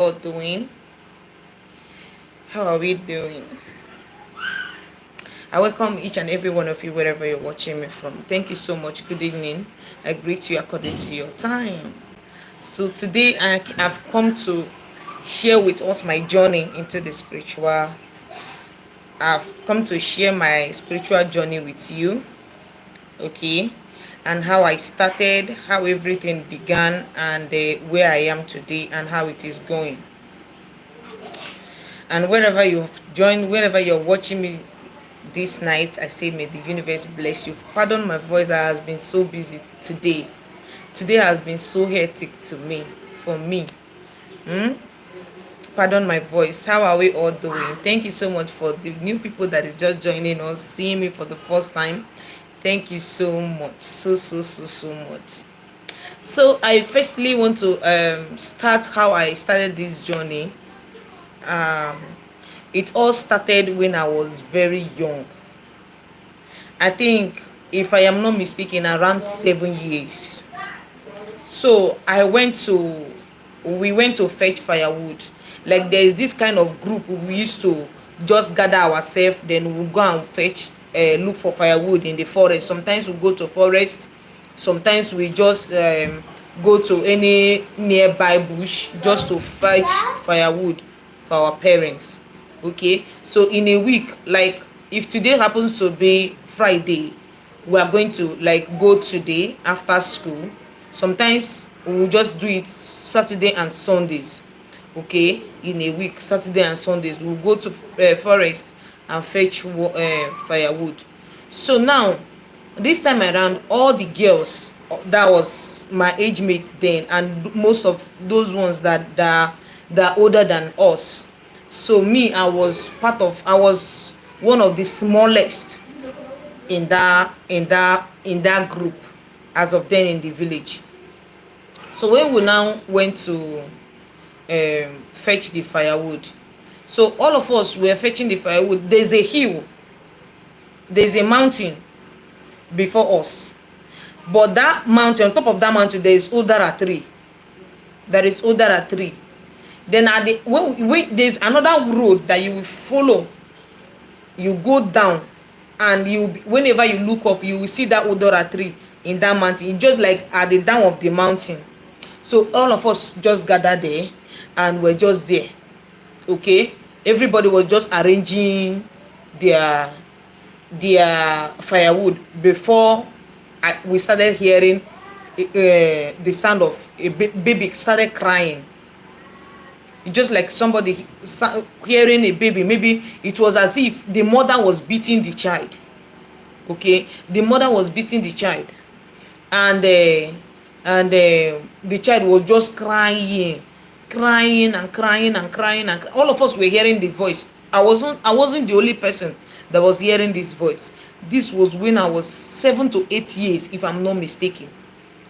all doing? How are we doing? I welcome each and every one of you wherever you're watching me from. Thank you so much. Good evening. I greet you according to your time. So today I've come to share with us my journey into the spiritual. I've come to share my spiritual journey with you, okay? And how I started, how everything began, and where I am today, and how it is going. And wherever you've joined, wherever you're watching me this night, I say may the universe bless you. Pardon my voice, I has been so busy today. Today has been so hectic to me, for me. Pardon my voice. How are we all doing? Thank you so much for the new people that is just joining us, seeing me for the first time. Thank you so much, so much. So I firstly want to start how I started this journey. um it all started when I was very young. I think, if I am not mistaken, around 7 years. So we went to fetch firewood. Like, there is this kind of group we used to just gather ourselves, then we go and fetch, look for firewood in the forest. Sometimes we go to forest, sometimes we just go to any nearby bush just to fetch firewood for our parents. Okay, so in a week, like, if today happens to be Friday, we are going to like go today after school. Sometimes we will just do it Saturday and Sundays. Okay, in a week, Saturday and Sundays we'll go to forest and fetch firewood. So now, this time around, all the girls that was my age mate then, and most of those ones that are older than us. So me, I was one of the smallest in that group, as of then, in the village. So when we now went to fetch the firewood, so all of us were fetching the firewood. There's a hill, there's a mountain before us, but that mountain, on top of that mountain, there is odara tree. Then at the when there's another road that you will follow. You go down, and whenever you look up, you will see that odora tree in that mountain. It's just like at the down of the mountain. So all of us just gathered there, and we're just there. Okay, everybody was just arranging their firewood before we started hearing the sound of a baby started crying. It's just like somebody hearing a baby. Maybe it was as if the mother was beating the child. Okay, the mother was beating the child, and the child was just crying and crying and crying, and all of us were hearing the voice. I wasn't the only person that was hearing this voice. This was when I was 7 to 8 years, if I'm not mistaken.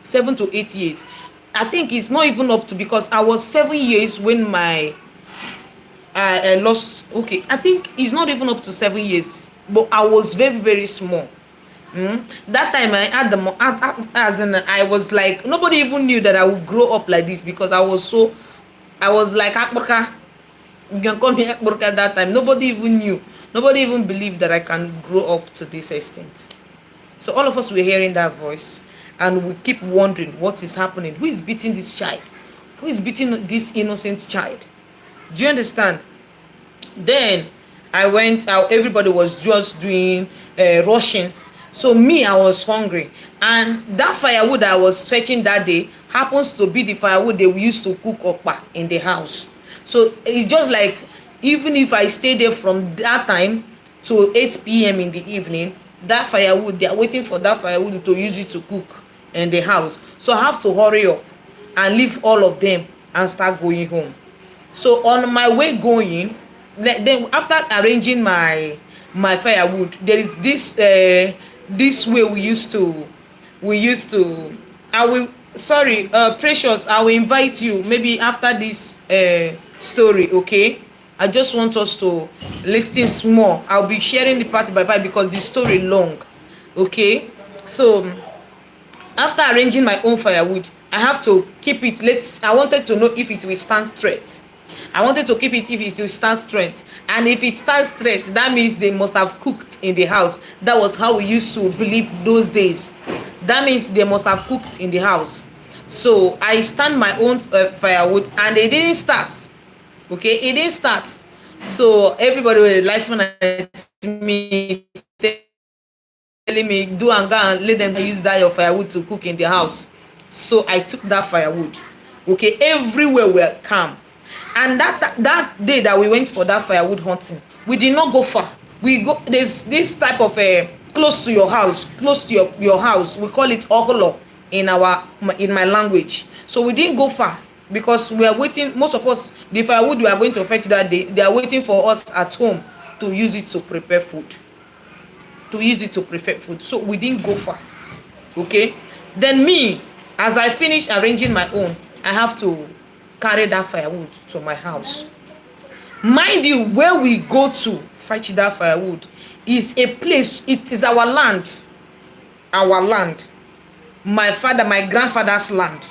7 to 8 years. I think it's not even up to, because I was 7 years when I lost. Okay, I think it's not even up to 7 years, but I was very, very small. That time I had as in, I was like, nobody even knew that I would grow up like this, because I was like Akburka. You can call me Akburka. That time nobody even knew, nobody even believed that I can grow up to this extent. So all of us were hearing that voice, and we keep wondering what is happening. Who is beating this child? Who is beating this innocent child? Do you understand? Then I went out. Everybody was just doing rushing. So me, I was hungry, and that firewood I was fetching that day happens to be the firewood they used to cook okpa in the house. So it's just like, even if I stay there from that time to 8 p.m. in the evening, that firewood, they are waiting for that firewood to use it to cook in the house. So I have to hurry up and leave all of them and start going home. So on my way going, then after arranging my firewood, there is this way we used to I will, sorry, Precious, I will invite you maybe after this story. Okay, I just want us to listen small. I'll be sharing the part by part because the story long. Okay, so after arranging my own firewood, I have to keep it. I wanted to know if it will stand straight. I wanted to keep it if it will stand straight. And if it stands straight, that means they must have cooked in the house. That was how we used to believe those days. That means they must have cooked in the house. So I stand my own firewood, and they didn't start. Okay, it didn't start. So everybody was laughing at me, telling me, do and go and let them use that your firewood to cook in the house. So I took that firewood. Okay, everywhere were calm. And that day that we went for that firewood hunting, we did not go far. We go, there's this type of close to your house, close to your house, we call it oholo in my language. So we didn't go far, because we are waiting, most of us, the firewood we are going to fetch that day, they are waiting for us at home to use it to prepare food. So we didn't go far. Okay, then me, as I finish arranging my own, I have to carry that firewood to my house. Mind you, where we go to fetch that firewood is a place, it is our land, my grandfather's land.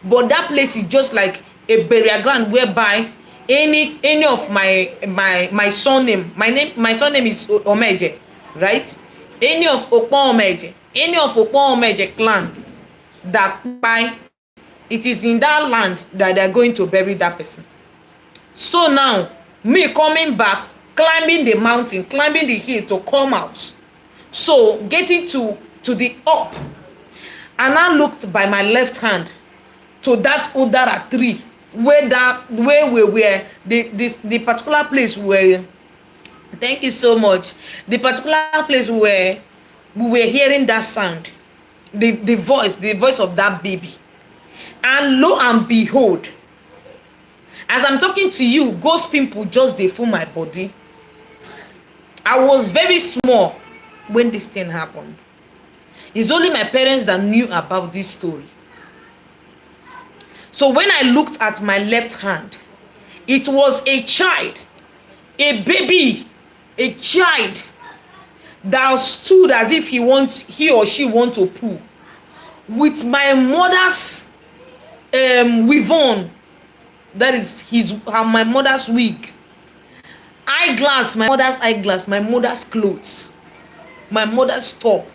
But that place is just like a burial ground, whereby any of my surname, my surname is Omeje, right? Any of Okpon Omeje clan that by, it is in that land that they are going to bury that person. So now, me coming back, climbing the mountain, climbing the hill to come out. So getting to the up, and I looked by my left hand to that Udara tree, where we were, the particular place where, thank you so much, the particular place where we were hearing that sound, the voice of that baby. And lo and behold, as I'm talking to you, ghost people just dey full my body. I was very small when this thing happened. It's only my parents that knew about this story. So when I looked at my left hand, it was a child, a baby, a child that stood as if he or she want to poo, with my mother's weave-on, that is my mother's wig, eyeglass, my mother's eyeglass, my mother's clothes, my mother's top.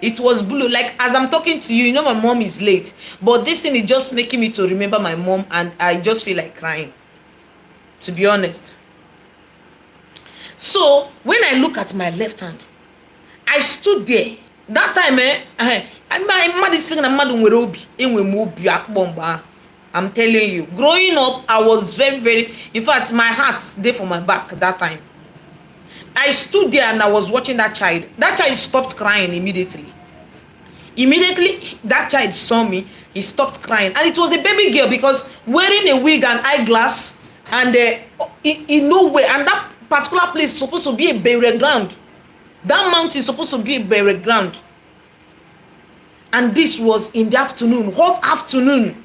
It was blue. Like, as I'm talking to you, you know my mom is late, but this thing is just making me to remember my mom, and I just feel like crying, to be honest. So when I look at my left hand, I stood there. That time, I'm telling you, growing up, I was very, very, in fact, my heart's there for my back that time. I stood there and I was watching that child. That child stopped crying immediately. That child saw me, he stopped crying. And it was a baby girl, because wearing a wig and eyeglass, and in no way, and that particular place is supposed to be a burial ground. That mountain is supposed to be a burial ground. And this was in the afternoon, hot afternoon.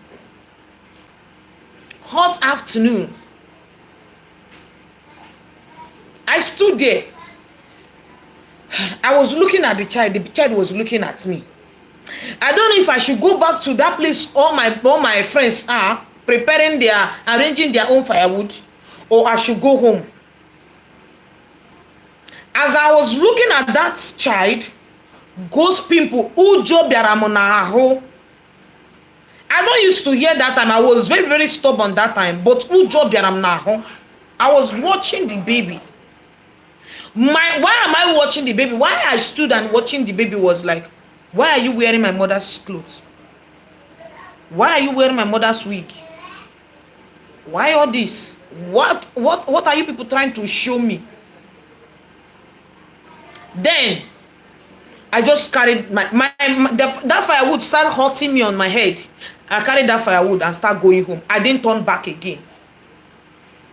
I stood there. I was looking at the child was looking at me. I don't know if I should go back to that place all my friends are arranging their own firewood, or I should go home. As I was looking at that child, ghost people, ujo biaramonaho. I don't used to hear that time. I was very, very stubborn that time, but ujo biaramonaho. I was watching the baby. Why am I watching the baby? Why I stood and watching the baby was like, why are you wearing my mother's clothes? Why are you wearing my mother's wig? Why all this? What are you people trying to show me? Then I just carried that firewood started hurting me on my head. I carried that firewood and start going home. I didn't turn back again.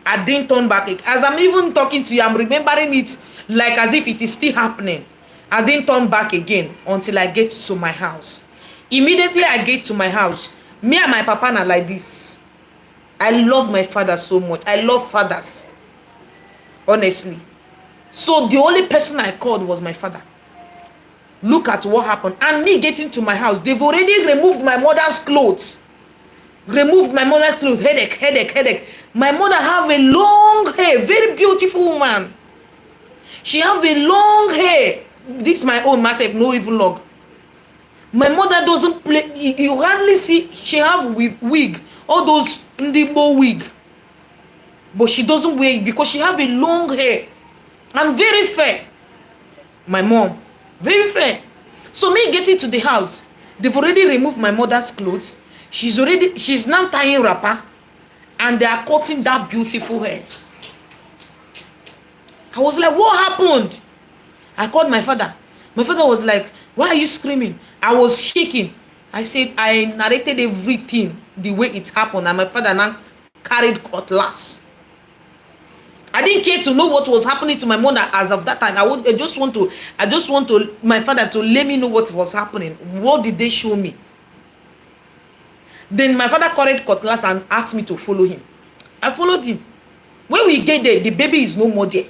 As I'm even talking to you, I'm remembering it like as if it is still happening. I didn't turn back again until I get to my house. Immediately I get to my house, me and my papa are like this. I love my father so much. I love fathers, honestly. So the only person I called was my father. Look at what happened. And me getting to my house, they've already removed my mother's clothes. Headache. My mother have a long hair, very beautiful woman. She have a long hair. This my own myself, no even long. My mother doesn't play. You hardly see she have wig, all those Ndibo wig, but she doesn't wear it because she have a long hair and very fair. My mom, very fair. So me getting to the house, they've already removed my mother's clothes. She's now tying wrapper, and they are cutting that beautiful hair. I was like, what happened? I called my father. My father was like, why are you screaming? I was shaking. I said, I narrated everything the way it happened, and my father now carried cutlass. I didn't care to know what was happening to my mother as of that time. I just want to my father to let me know what was happening. What did they show me? Then my father carried cutlass and asked me to follow him. I followed him. When we get there, the baby is no more there.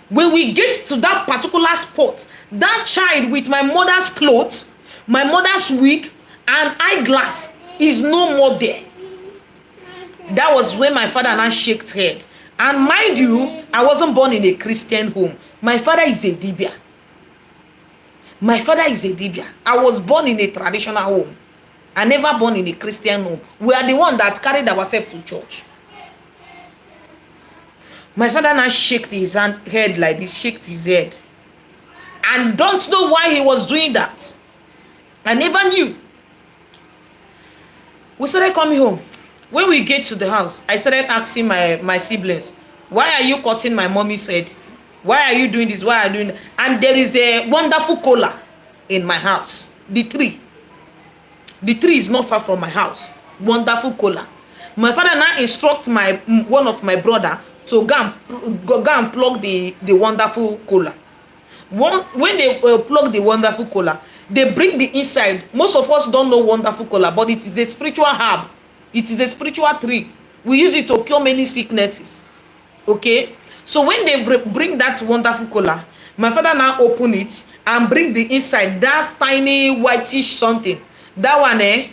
When we get to that particular spot, that child with my mother's clothes, my mother's wig, and eyeglass is no more there. That was when my father now shook head. And mind you, I wasn't born in a Christian home. My father is a Dibia. My father is a Dibia. I was born in a traditional home. I never born in a Christian home. We are the one that carried ourselves to church. My father now shook his head like this, shook his head. And don't know why he was doing that. I never knew. We started coming home. When we get to the house, I started asking my siblings, why are you cutting my mommy's head? Why are you doing this? Why are you doing that? And there is a wonderful cola in my house. The tree is not far from my house. Wonderful cola. My father now instruct one of my brother to go and plug the wonderful cola. When they plug the wonderful cola, they bring the inside. Most of us don't know wonderful cola, but it is a spiritual herb. It is a spiritual tree. We use it to cure many sicknesses. Okay? So when they bring that wonderful cola, my father now open it and bring the inside. That tiny whitish something. That one, it's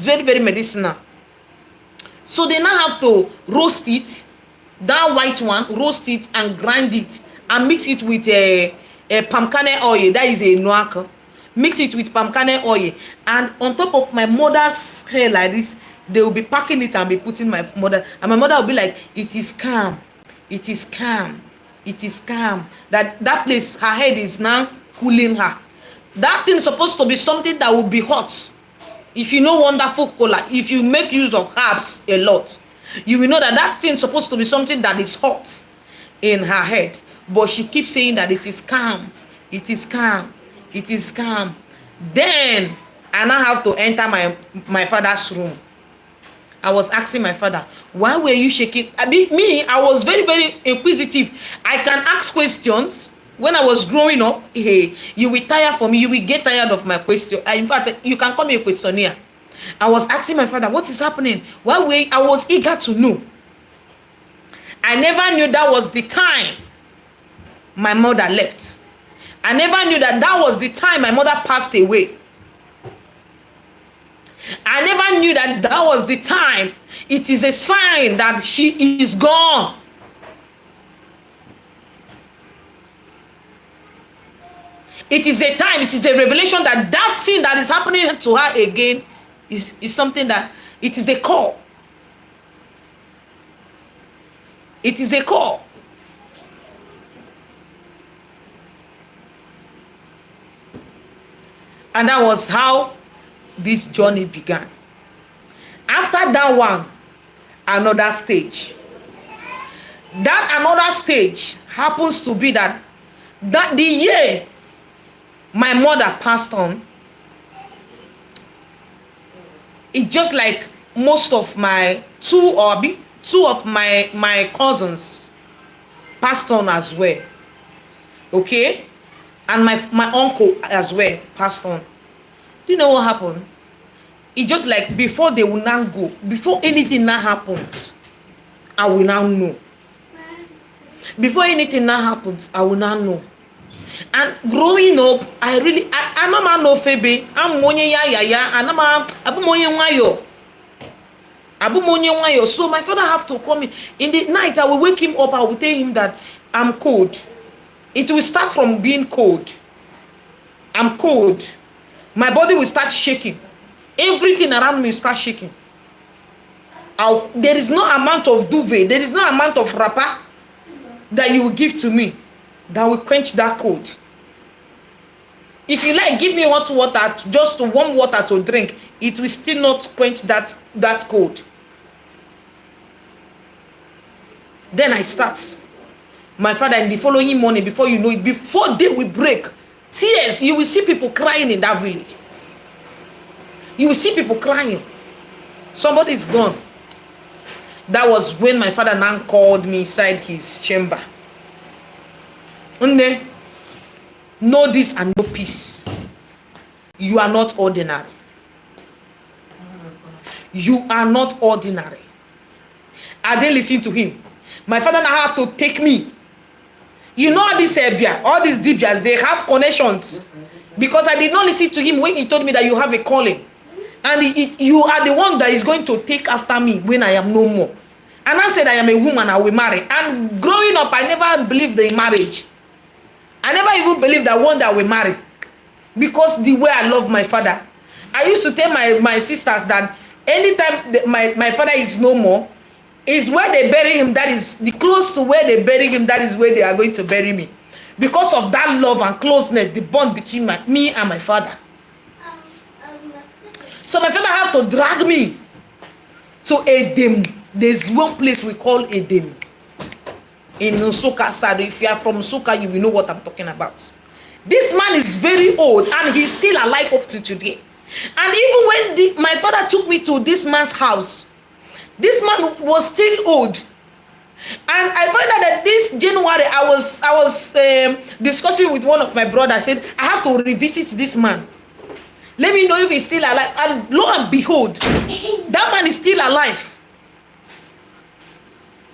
very, very medicinal. So they now have to roast it, that white one, roast it and grind it and mix it with a palm kernel oil. That is a noaka. Mix it with palm kernel oil, and on top of my mother's hair like this, they will be packing it and be putting my mother, and my mother will be like, it is calm, it is calm, it is calm. That place, her head is now cooling her. That thing is supposed to be something that will be hot. If you know wonderful cola, if you make use of herbs a lot, you will know that thing is supposed to be something that is hot in her head. But she keeps saying that it is calm, it is calm, it is calm. Then I now have to enter my father's room. I was asking my father, why were you shaking? I was very, very inquisitive. I can ask questions. When I was growing up, hey, you will tire for me. You will get tired of my question. In fact, you can call me a questionnaire. I was asking my father, what is happening? I was eager to know. I never knew that was the time my mother left. I never knew that was the time my mother passed away. I never knew that was the time. It is a sign that she is gone. It is a time, it is a revelation that sin that is happening to her again is something that, it is a call. It is a call. And that was how this journey began. After that one, another stage. That another stage happens to be that the year my mother passed on, it just like most of my two of my cousins passed on as well. Okay? And my uncle as well passed on. Do you know what happened? It just like before they will now go, before anything now happens, I will now know. Before anything now happens, I will now know. And growing up, I no man no febe. I'm monye ya. Abu monye wayo. Abu monye wayo. So my father have to call me in the night. I will wake him up. I will tell him that I'm cold. It will start from being cold. I'm cold. My body will start shaking. Everything around me will start shaking. There is no amount of duvet, there is no amount of wrapper that you will give to me that will quench that cold. If you like, give me hot water, just warm water to drink, it will still not quench that cold. Then I start. My father, in the following morning, before you know it, before day will break, tears, you will see people crying in that village. You will see people crying. Somebody is gone. That was when my father now called me inside his chamber. Nne, know this and know peace. You are not ordinary. You are not ordinary. I didn't listen to him. My father now have to take me. You know all these all these Dibias, they have connections. Because I did not listen to him when he told me that you have a calling. And you are the one that is going to take after me when I am no more. And I said I am a woman, I will marry. And growing up, I never believed in marriage. I never even believed that one day I will marry. Because the way I love my father. I used to tell my sisters that anytime my father is no more, is where they bury him, that is the close to where they bury him, that is where they are going to bury me. Because of that love and closeness, the bond between me and my father. So my father have to drag me to Edem. There's one place we call Edem in Nsuka side. If you are from Nsuka, you will know what I'm talking about. This man is very old and he's still alive up to today. And even when my father took me to this man's house, this man was still old. And I find out that this January, I was discussing with one of my brothers. I said, I have to revisit this man. Let me know if he's still alive. And lo and behold, that man is still alive.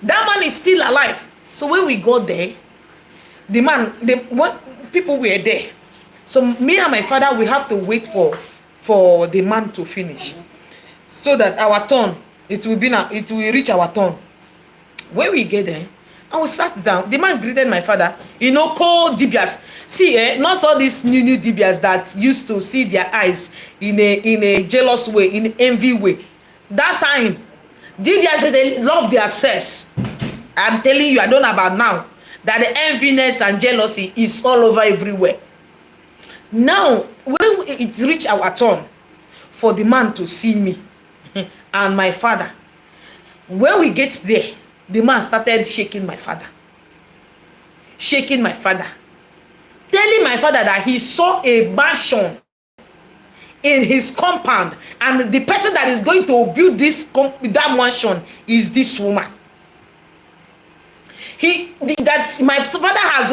That man is still alive. So when we got there, people were there. So me and my father, we have to wait for the man to finish, so that our turn, it will reach our turn. When we get there, and we sat down, the man greeted my father. You know, called Dibias. See, not all these new Dibias that used to see their eyes in a jealous way, in envy way. That time, Dibias, they love themselves. I'm telling you, I don't know about now, that the enviness and jealousy is all over everywhere. Now, when it reached our turn for the man to see me and my father, when we get there, the man started shaking my father. Shaking my father. Telling my father that he saw a mansion in his compound, and the person that is going to build that mansion is this woman. My father has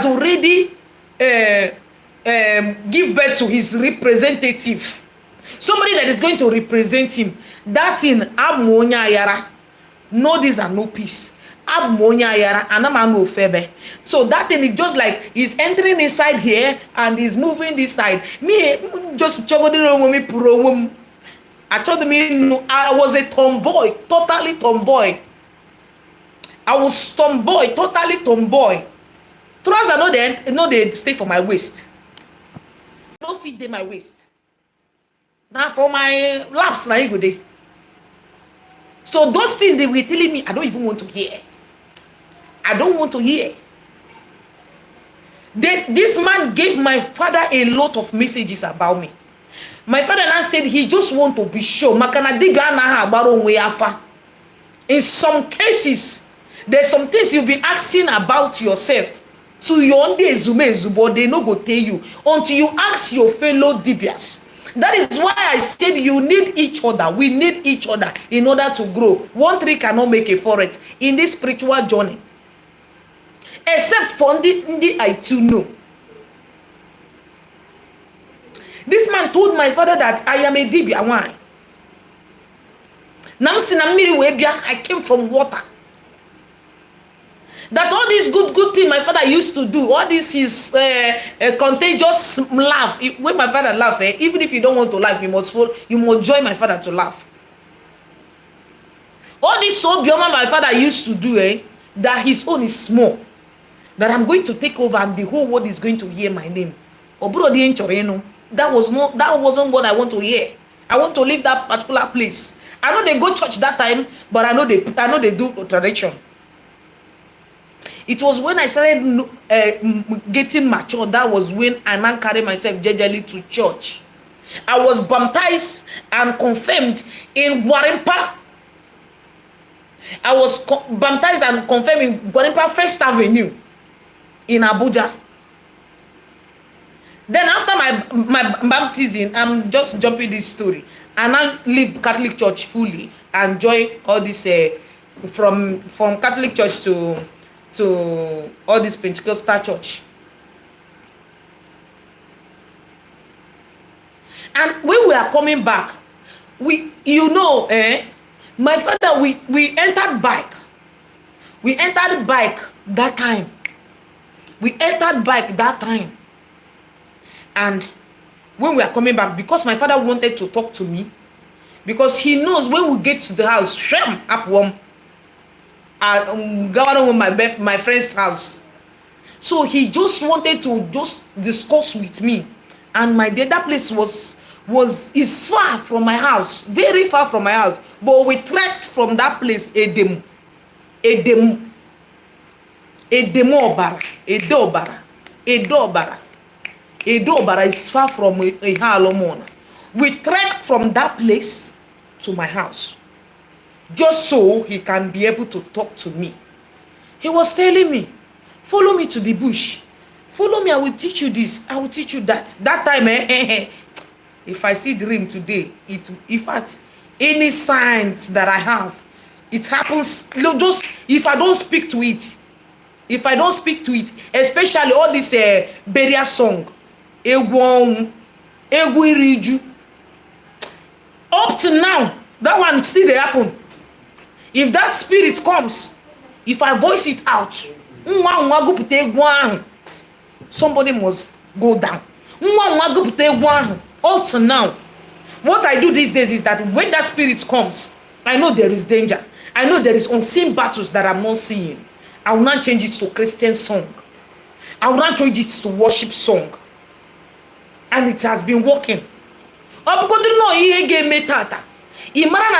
already give birth to his representative, somebody that is going to represent him. That in Amonya Ayara, no this and no peace. Amonya Ayara, Anamano Febe. So that thing is just like he's entering inside here and he's moving this side. Me just chogodiro. I told me I was a tomboy, totally tomboy. I was tomboy, totally tomboy. Trousers they stay for my waist. Don't fit them my waist. Now for my laps, now you go there. So those things they were telling me, I don't even want to hear. I don't want to hear. This man gave my father a lot of messages about me. My father now said he just want to be sure. In some cases, there's some things you'll be asking about yourself to your own days, but they no go tell you until you ask your fellow Dibias. That is why I said you need each other. We need each other in order to grow. One tree cannot make a forest in this spiritual journey. Except for the I too know. This man told my father that I am a Dibia. Why? I came from water. That all this good thing my father used to do, all this is contagious laugh. When my father laugh, even if you don't want to laugh, you must join my father to laugh. All this so bioma my father used to do, that his own is small, that I'm going to take over and the whole world is going to hear my name. That wasn't what I want to hear. I want to leave that particular place. I know they go church that time, but I know they do tradition. It was when I started getting mature, that was when I now carry myself jejely to church. I was baptized and confirmed in Gwarimpa. I was baptized and confirmed in Gwarimpa First Avenue in Abuja. Then after my baptism, I'm just jumping this story, and I leave Catholic Church fully and join all this from Catholic Church to all this Pentecostal church. And when we are coming back, my father, we entered bike. We entered bike that time. And when we are coming back, because my father wanted to talk to me, because he knows when we get to the house, up one, my friend's house. So he just wanted to just discuss with me. And that place is far from my house, very far from my house. But we trekked from that place Edemo Obara is far from Ihalomona. We trekked from that place to my house, just so he can be able to talk to me. He was telling me, follow me to the bush. Follow me, I will teach you this, I will teach you that. That time, if I see dream today, if at any signs that I have, it happens, just if I don't speak to it, especially all this burial song, Egwu Iriju, up to now, that one still dey happen. If that spirit comes, if I voice it out, somebody must go down. Up to now, what I do these days is that when that spirit comes, I know there is danger. I know there is unseen battles that I'm not seeing. I will not change it to Christian song. I will not change it to worship song. And it has been working. Imagine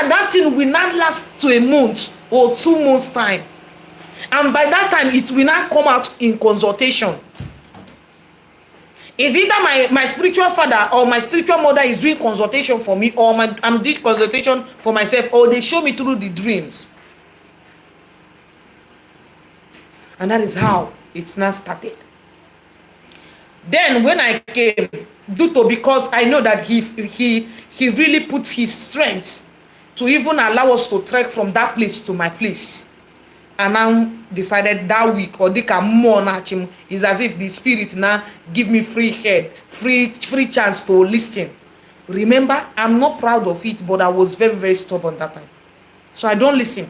that thing will not last to a month or 2 months time. And by that time, it will not come out in consultation. Is either my spiritual father or my spiritual mother is doing consultation for me, or I'm doing consultation for myself, or they show me through the dreams. And that is how it's now started. Then when I came, because I know that he really put his strength to even allow us to trek from that place to my place. And now decided that week, or they can more him, is as if the spirit now give me free head, free chance to listen. Remember, I'm not proud of it, but I was very, very stubborn that time. So I don't listen.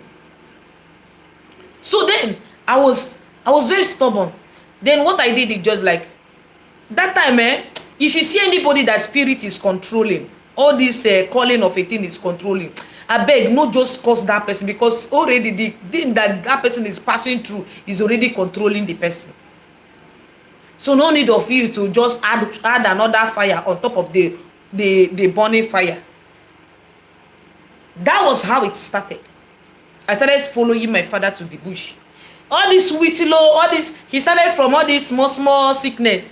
So then I was very stubborn. Then what I did is just like that time, if you see anybody that spirit is controlling, all this calling of a thing is controlling, I beg, not just cause that person, because already the thing that person is passing through is already controlling the person. So no need of you to just add another fire on top of the burning fire. That was how it started. I started following my father to the bush. All this whitlow, all this, he started from all this small sickness,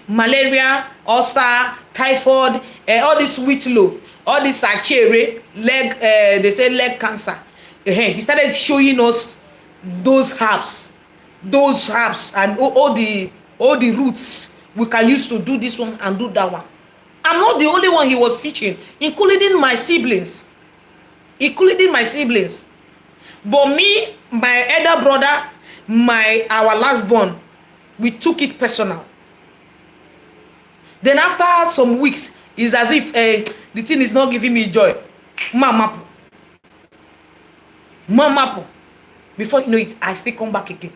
malaria, ulcer, typhoid, all this whitlow, all this achere, leg, they say leg cancer. He started showing us those herbs, and all the roots we can use to do this one and do that one. I'm not the only one he was teaching, including my siblings. But me, my elder brother, our last born, we took it personal. Then after some weeks, it's as if the thing is not giving me joy. Mamapo. Before you know it, I still come back again.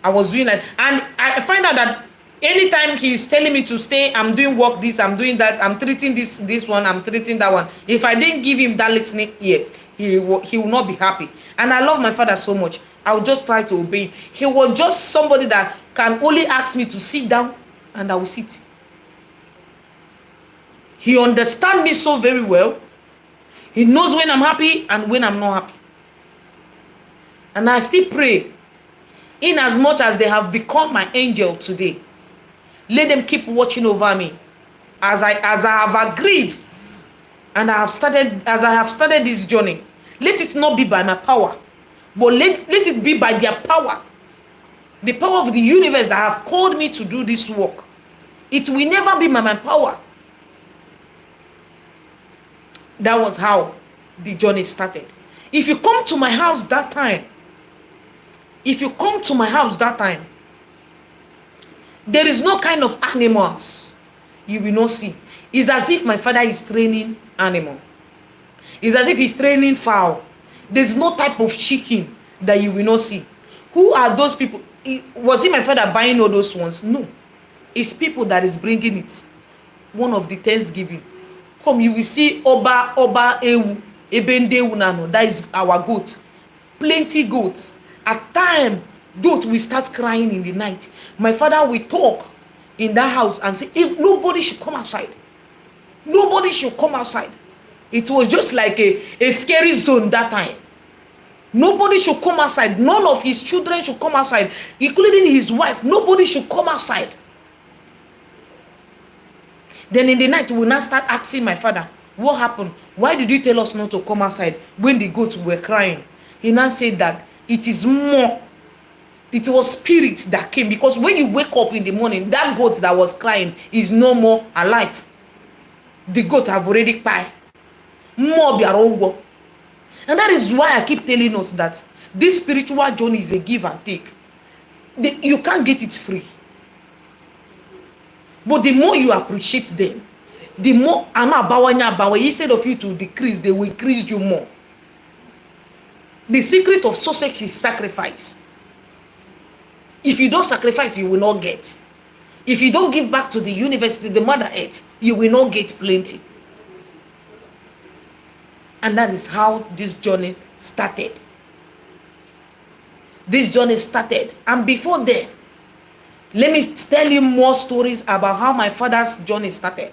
I was doing that, and I find out that anytime he's telling me to stay, I'm doing work this, I'm doing that, I'm treating this one, I'm treating that one. If I didn't give him that listening ears, he will not be happy. And I love my father so much. I will just try to obey him. He was just somebody that can only ask me to sit down, and I will sit. He understands me so very well. He knows when I'm happy and when I'm not happy. And I still pray, in as much as they have become my angel today, let them keep watching over me as I have agreed, and as I have started this journey. Let it not be by my power, but let it be by their power, the power of the universe that have called me to do this work. It will never be by my power. That was how the journey started. If you come to my house that time, there is no kind of animals you will not see. It's as if my father is training animal. It's as if he's training fowl. There's no type of chicken that you will not see. Who are those people? Was it my father buying all those ones? No. It's people that is bringing it. One of the Thanksgiving. Come, you will see Oba Ewu, Ebende Ewu Nano. That is our goat. Plenty goats. At time, goat will start crying in the night. My father will talk in that house and say, if nobody should come outside. Nobody should come outside. It was just like a scary zone that time. Nobody should come outside. None of his children should come outside, including his wife. Nobody should come outside. Then in the night, we will now start asking my father, what happened? Why did you tell us not to come outside when the goats were crying? He now said that it was spirit that came, because when you wake up in the morning, that goat that was crying is no more alive. The goat have already died. And that is why I keep telling us that this spiritual journey is a give and take. You can't get it free. But the more you appreciate them, the more instead of you to decrease, they will increase you more. The secret of success is sacrifice. If you don't sacrifice, you will not get. If you don't give back to the universe, to the Mother Earth, you will not get plenty. And that is how this journey started. This journey started. And before then, let me tell you more stories about how my father's journey started.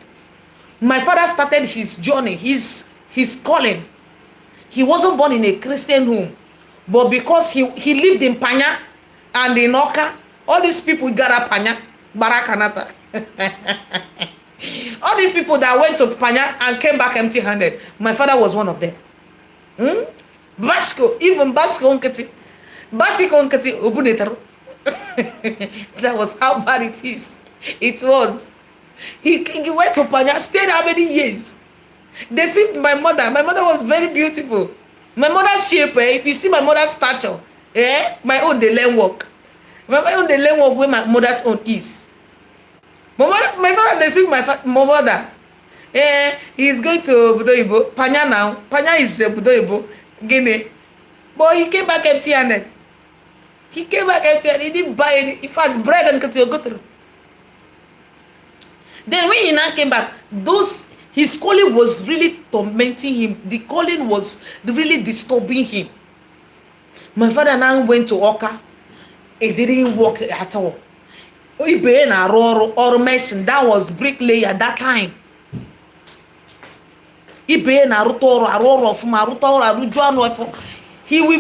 My father started his journey, his calling. He wasn't born in a Christian home, but because he lived in Panya and in Oka, all these people got up Panya, Barakanata. All these people that went to Panya and came back empty-handed. My father was one of them. Basko, even Basko Onketi. Basiko Onketi Obunetaro. That was how bad it is. It was. He went to Panya, stayed how many years? They see my mother. My mother was very beautiful. My mother's shape, if you see my mother's stature, my own they learn work. My own they learn work where my mother's own is. My father, they see my mother. He's going to Budoibo. Panya now. Panya is Budoibo, Guinea. But he came back empty-handed. He didn't buy any. In fact, bread and continue go through. Then when he now came back, his calling was really tormenting him. The calling was really disturbing him. My father now went to Oka. It didn't work at all. Or mason, that was bricklayer at that time. He will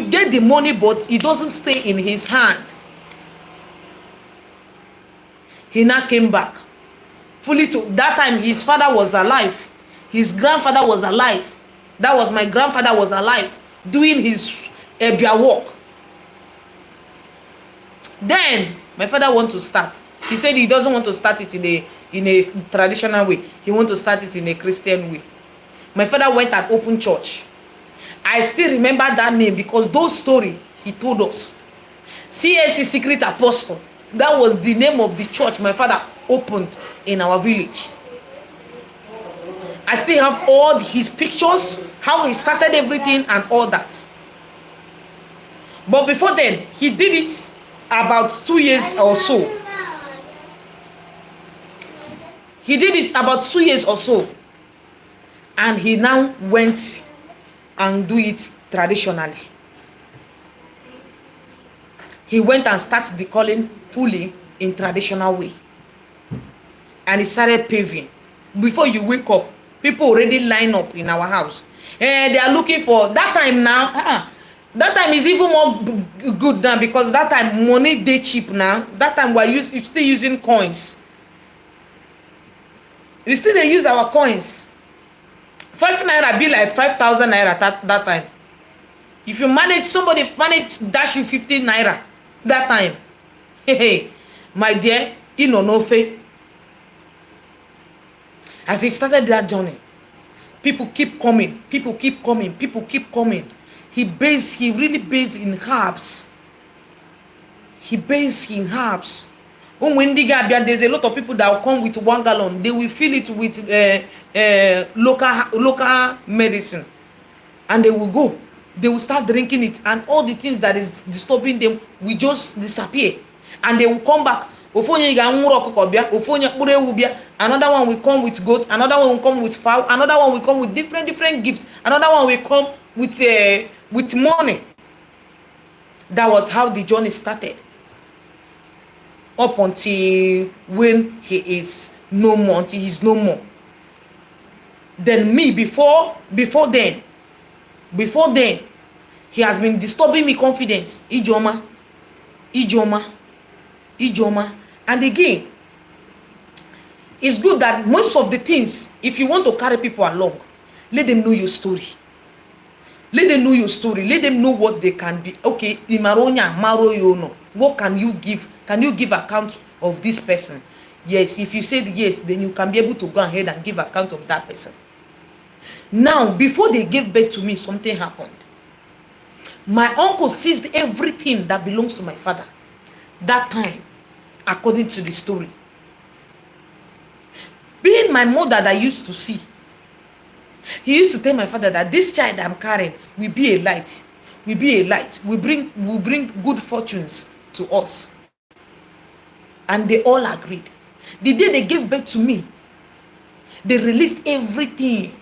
get the money, but it doesn't stay in his hand. He now came back. Fully to that time, his father was alive. His grandfather was alive. That was my grandfather was alive, doing his work. Then my father want to start. He said he doesn't want to start it in a traditional way. He want to start it in a Christian way. My father went and opened church. I still remember that name because those stories he told us. CSC Secret Apostle. That was the name of the church my father opened in our village. I still have all his pictures, how he started everything and all that. But before then, he did it about 2 years or so. He did it about 2 years or so. And he now went and do it traditionally. He went and started the calling fully in traditional way. And he started paving. Before you wake up, people already line up in our house. And they are looking for that time now. That time is even more good now, because that time money dey cheap now. That time we're still using coins. We still dey use our coins. 5 naira be like 5,000 naira that time. If you somebody manage dash you 15 naira that time, hey, my dear, you know no faith. As he started that journey, people keep coming. He really based in herbs. When there's a lot of people that will come with 1 gallon. They will fill it with local medicine, and they will go. They will start drinking it, and all the things that is disturbing them will just disappear, and they will come back. Another one will come with goat, another one will come with fowl, another one will come with different gifts, another one will come with money. That was how the journey started, up until when he is no more, until he's no more. Then me, before then, he has been disturbing me confidence. Ijoma. And again, it's good that most of the things, if you want to carry people along, let them know your story. Let them know what they can be. Okay, what can you give? Can you give account of this person? Yes, if you said yes, then you can be able to go ahead and give account of that person. Now, before they gave birth to me, something happened. My uncle seized everything that belongs to my father that time, according to the story. Being my mother that used to see, he used to tell my father that this child I'm carrying will be a light, will bring good fortunes to us. And they all agreed. The day they gave birth to me, they released everything.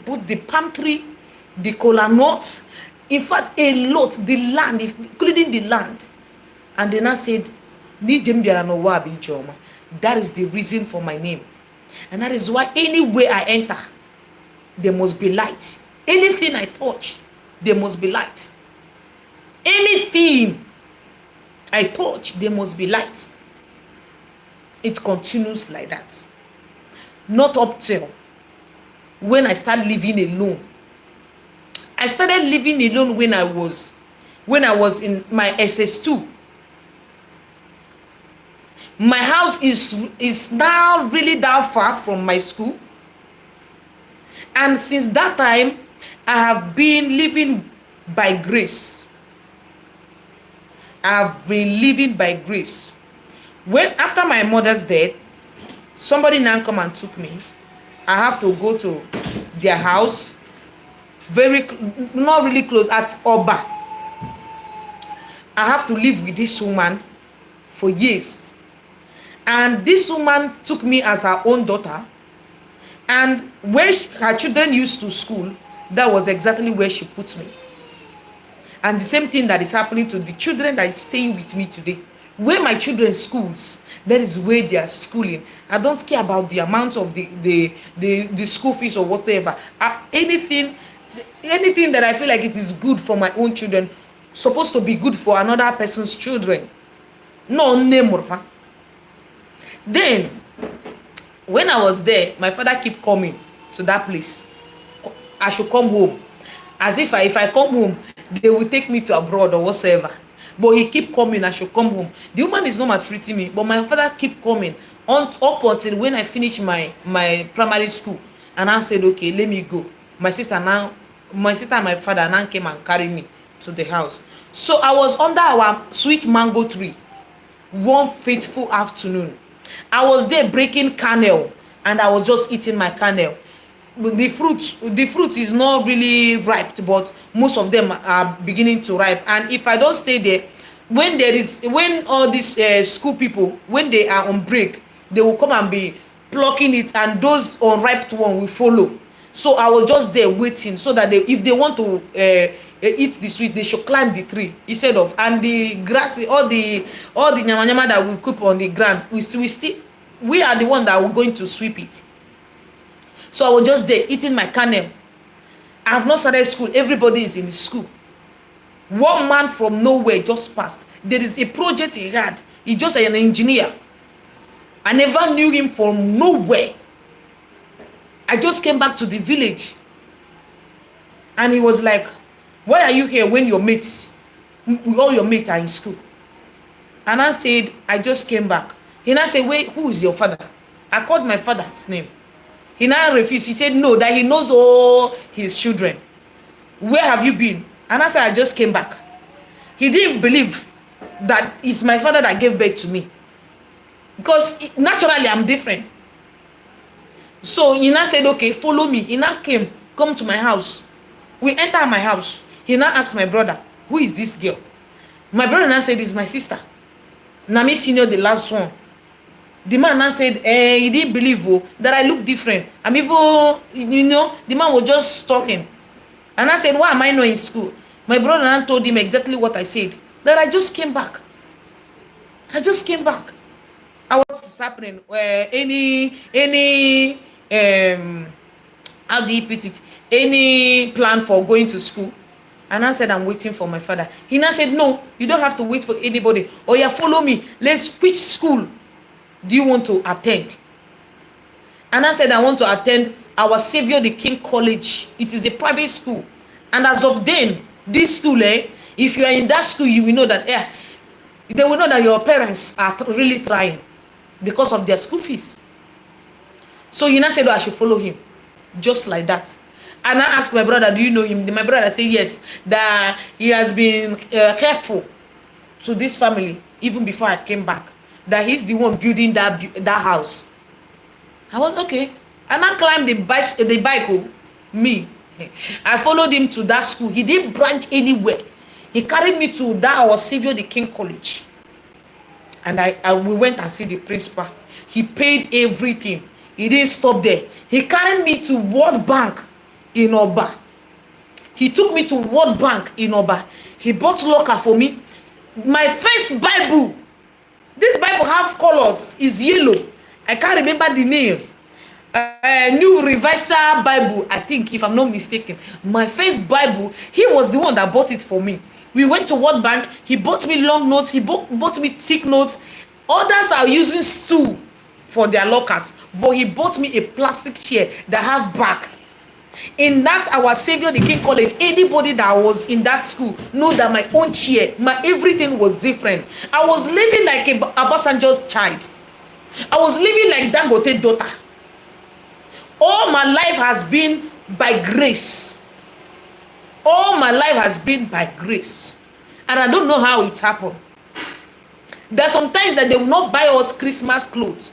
Both the palm tree, the kola nuts, in fact, a lot, the land, including the land. And they now said, that is the reason for my name. And that is why anywhere I enter, there must be light. Anything I touch, there must be light. Anything I touch, there must be light. It continues like that. Not up till when I started living alone. I started living alone when I was in my SS2. My house is now really that far from my school. And since that time, I have been living by grace. When after my mother's death, somebody now come and took me. I have to go to their house, not really close, at Oba. I have to live with this woman for years. And this woman took me as her own daughter. And where her children used to school, that was exactly where she put me. And the same thing that is happening to the children that is staying with me today. Where my children schools, that is where they are schooling. I don't care about the amount of the school fees or whatever. Anything that I feel like it is good for my own children, supposed to be good for another person's children. No name. Then, when I was there, my father kept coming to that place. I should come home. As if if I come home, they will take me to abroad or whatsoever. But he keep coming, I should come home. The woman is not maltreating me, but my father keep coming up until when I finished my primary school. And I said, okay, let me go. My sister and my father now came and carried me to the house. So I was under our sweet mango tree one fateful afternoon. I was there breaking kernel, and I was just eating my kernel. the fruit is not really ripe, but most of them are beginning to ripe. And if I don't stay there, when all these school people, when they are on break, they will come and be plucking it, and those unripe one will follow. So I was just there waiting, so that if they want to eat the sweet, they should climb the tree instead of, and the grass, all the nyama nyama that we keep on the ground, we are the one that were going to sweep it. So I was just there eating my kernel. I have not started school. Everybody is in school. One man from nowhere just passed. There is a project he had. He's just an engineer. I never knew him from nowhere. I just came back to the village. And he was like, why are you here when all your mates are in school? And I said, I just came back. He now said, wait, who is your father? I called my father's name. He now refused. He said no, that he knows all his children. Where have you been? And I said, I just came back. He didn't believe that it's my father that gave birth to me, because naturally I'm different. So he now said, okay, follow me. He now come to my house. We enter my house. He now asked my brother, who is this girl? My brother now said, it's my sister. Nami senior, the last one. The man now said, he didn't believe that I look different. I'm even, the man was just talking. And I said, why am I not in school? My brother now told him exactly what I said, that I just came back. I just came back. What is happening? How do you put it? Any plan for going to school? And I said, I'm waiting for my father. He now said, no, you don't have to wait for anybody. Oh yeah, follow me. Which school do you want to attend? And I said, I want to attend our Savior the King College. It is a private school. And as of then, this school, if you are in that school, you will know that they will know that your parents are really trying because of their school fees. So he now said, I should follow him. Just like that. And I asked my brother, do you know him? My brother said yes, that he has been careful to this family even before I came back, that he's the one building that house. I was okay. And I climbed the bike, me. I followed him to that school. He didn't branch anywhere. He carried me to that our Savior the King College. And we went and see the principal. He paid everything. He didn't stop there. He carried me to World Bank in Oba. He took me to World Bank in Oba. He bought locker for me. My first Bible, this Bible have colors, is yellow. I can't remember the name. New Revised Bible, I think, if I'm not mistaken. My first Bible, he was the one that bought it for me. We went to World Bank. He bought me long notes. He bought me thick notes. Others are using stool for their lockers, but he bought me a plastic chair that have back. In that our Savior the King College, anybody that was in that school know that my own chair, my everything was different. I was living like a Obasanjo child. I was living like Dangote daughter. All my life has been by grace. All my life has been by grace. And I don't know how it happened. There are sometimes that they will not buy us Christmas clothes,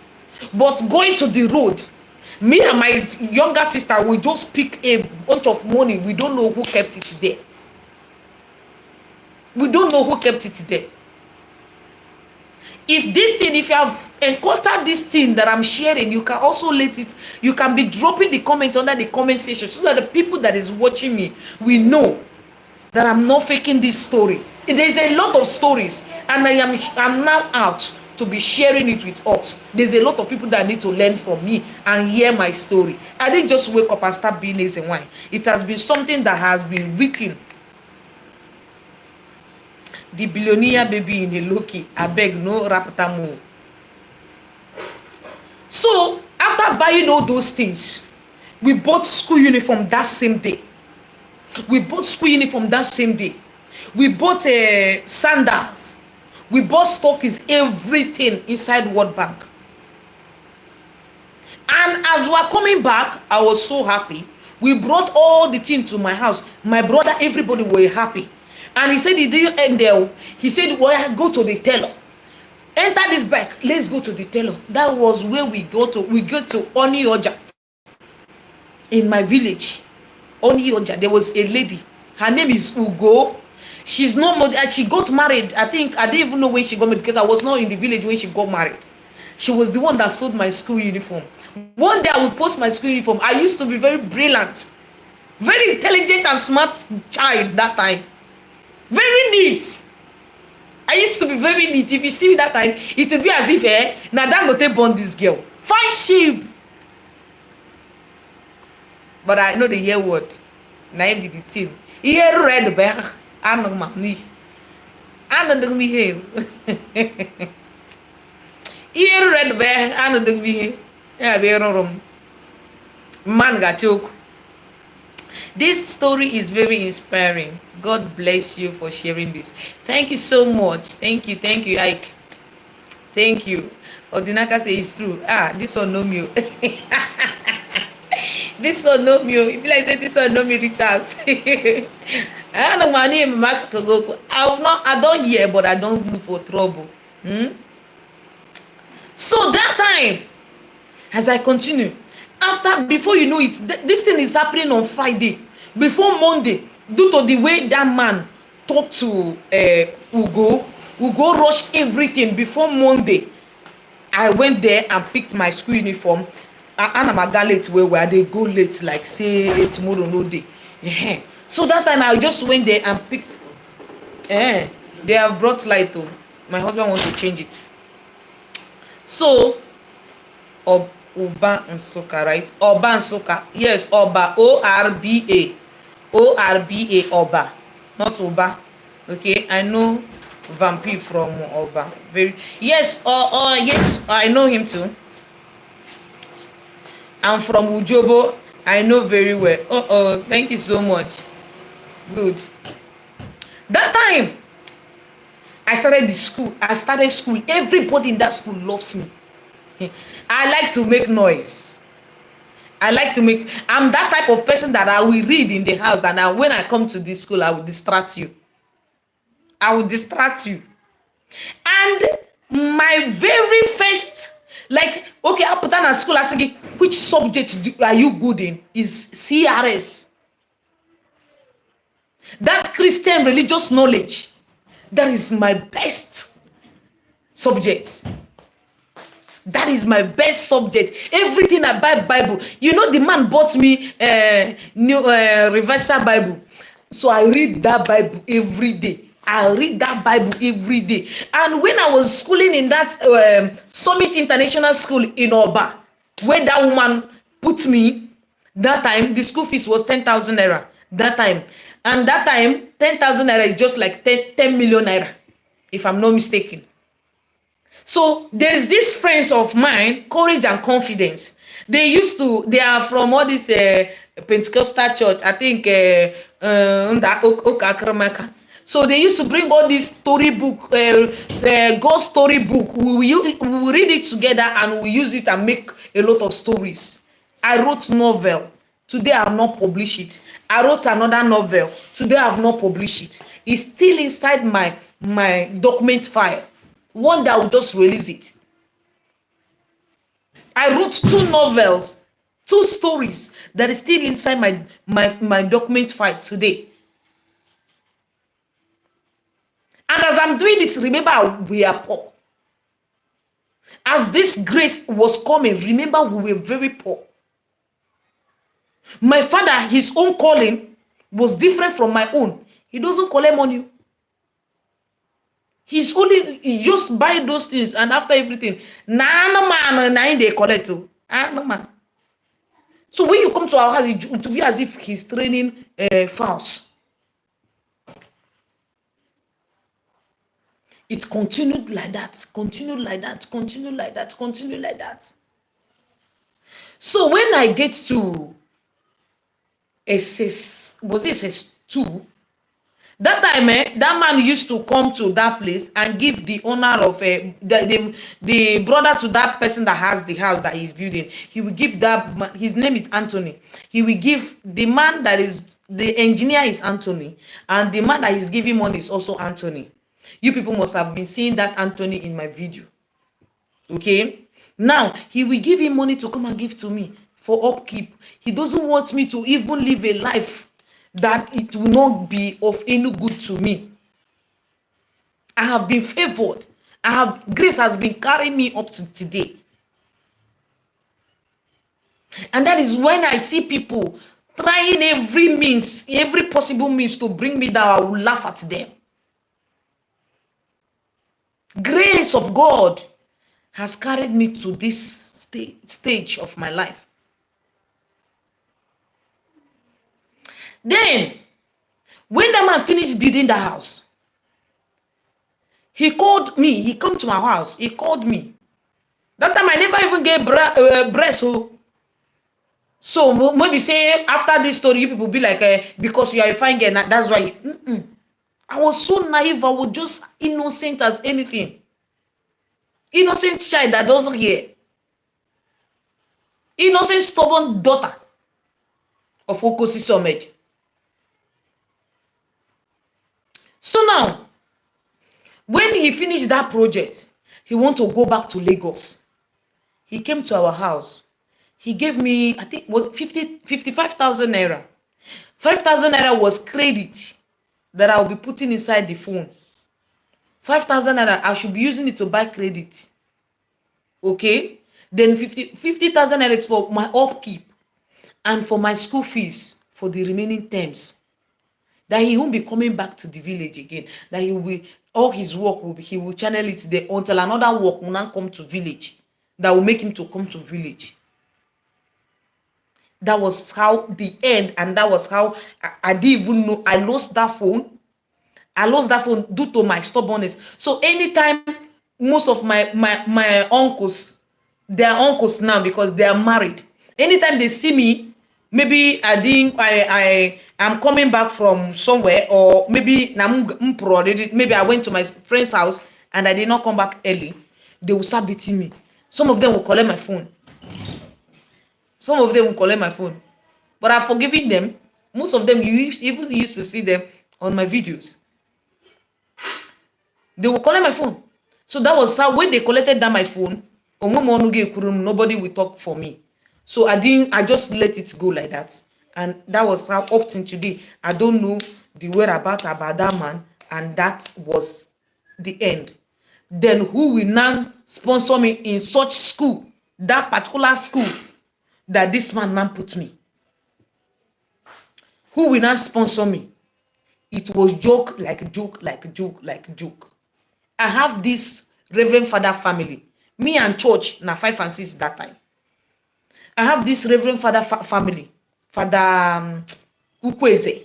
but going to the road, me and my younger sister will just pick a bunch of money. We don't know who kept it there. We don't know who kept it there. If you have encountered this thing that I'm sharing, you can also you can be dropping the comment under the comment section, so that the people that is watching me will know that I'm not faking this story. There's a lot of stories, and I'm now out to be sharing it with us. There's a lot of people that need to learn from me and hear my story. I didn't just wake up and start being lazy and wine. It has been something that has been written. The billionaire baby in a Loki, I beg no raptamo. So after buying all those things, we bought school uniform that same day. We bought sandals. We bought stockings, everything inside World Bank. And as we're coming back, I was so happy. We brought all the things to my house. My brother, everybody were happy. And he said he didn't end there. He said, well, go to the tailor. Enter this bike. Let's go to the tailor. That was where we go to Oni Oja. in my village. Only Oja, there was a lady. Her name is Ugo. She's not more. She got married. I think I didn't even know when she got married because I was not in the village when she got married. She was the one that sold my school uniform. One day I would post my school uniform. I used to be very brilliant, very intelligent and smart child that time. Very neat. I used to be very neat. If you see me that time, it would be as if now that go take born this girl. Fine sheep. But I know the hear word. Now be the team. Here red bear. I know my knee. I know the me here. Here red bear. I know the me here. Yeah, be wrong. Man got choke. This story is very inspiring. God bless you for sharing this. Thank you so much. Thank you, Ike. Thank you. Odinaka say it's true. This one know me. This one know me. If you like say this one know me, reach out. I don't know my name. I don't hear, but I don't move for trouble. So that time, as I continue, before you know it, this thing is happening on Friday. Before Monday, due to the way that man talked to Ugo rushed everything. Before Monday, I went there and picked my school uniform. And I'm a late where they go late, like say tomorrow no day. So that time I just went there and picked. They have brought light though. My husband wants to change it. So Oba Nsoka, right? Oba Nsoka. Yes, Oba. O-R-B-A. O-R-B-A. Oba. Not Oba. Okay, I know Vampy from Oba. Yes, yes, I know him too. I'm from Ujobo. I know very well. Thank you so much. Good. That time, I started school. Everybody in that school loves me. I like to make noise. I'm that type of person that I will read in the house, and when I come to this school, I will distract you. And my very first, like, okay, I put down at school, I say, which subject are you good in? Is CRS. That Christian religious knowledge, that is my best subject. That is my best subject. Everything I buy Bible. You know, the man bought me new reversal Bible. So I read that Bible every day. And when I was schooling in that Summit International School in Oba, where that woman put me, that time the school fees was 10,000 naira. That time 10,000 naira is just like 10 million naira, if I'm not mistaken. So there's these friends of mine, Courage and Confidence. They are from all this Pentecostal church, I think so they used to bring all this story book, God story book. We read it together and we use it and make a lot of stories. I wrote novel. Today I have not published it. I wrote another novel. Today I have not published it. It's still inside my document file. One day I will just release it. I wrote 2 novels, 2 stories that is still inside my document file today. And as I'm doing this, remember we are poor. As this grace was coming, remember we were very poor. My father, his own calling was different from my own. He doesn't collect money. He just buy those things, and after everything, no man they collect too. No man. So when you come to our house, it will be as if he's training fowls. It continued like that. So when I get to SS2, that time, that man used to come to that place and give the owner of the brother to that person that has the house that he's building. He will give that man, his name is Anthony. He will give the man that is the engineer is Anthony, and the man that is giving money is also Anthony. You people must have been seeing that Anthony in my video. Okay, now he will give him money to come and give to me for upkeep. He doesn't want me to even live a life that it will not be of any good to me. I have been favored. Grace has been carrying me up to today. And that is when I see people trying every means, every possible means to bring me down, I will laugh at them. Grace of God has carried me to this stage of my life. Then, when the man finished building the house, he called me. He come to my house. He called me. That time I never even gave breast. So maybe say after this story, you people be like, because you are a fine girl, that's why. I was so naive. I was just innocent as anything. Innocent child that doesn't hear. Innocent, stubborn daughter of Okosi Summit. So now, when he finished that project, he want to go back to Lagos. He came to our house. He gave me, I think, was 55,000 naira. 5,000 naira was credit that I'll be putting inside the phone. 5,000 naira, I should be using it to buy credit. Okay? Then 50,000 naira for my upkeep and for my school fees for the remaining terms. That he won't be coming back to the village again. That he will be, all his work will be, he will channel it there until another work will not come to village. That will make him to come to village. That was how the end, and that was how I didn't even know. I lost that phone. I lost that phone due to my stubbornness. So anytime most of my uncles, they are uncles now because they are married. Anytime they see me, maybe I'm coming back from somewhere, or maybe maybe I went to my friend's house and I did not come back early, they will start beating me. Some of them will collect my phone. Some of them will collect my phone. But I've forgiven them. Most of them, you even used to see them on my videos. They will collect my phone. So that was how, when they collected that my phone, nobody will talk for me. So I just let it go like that. And that was how up to today, I don't know the whereabouts about that man. And that was the end. Then who will now sponsor me in such school, that particular school that this man now put me? Who will now sponsor me? It was joke, like joke, like joke, like joke. I have this Reverend Father family. Me and church, na 5 and 6 that time. I have this Reverend Father family. Father Ukweze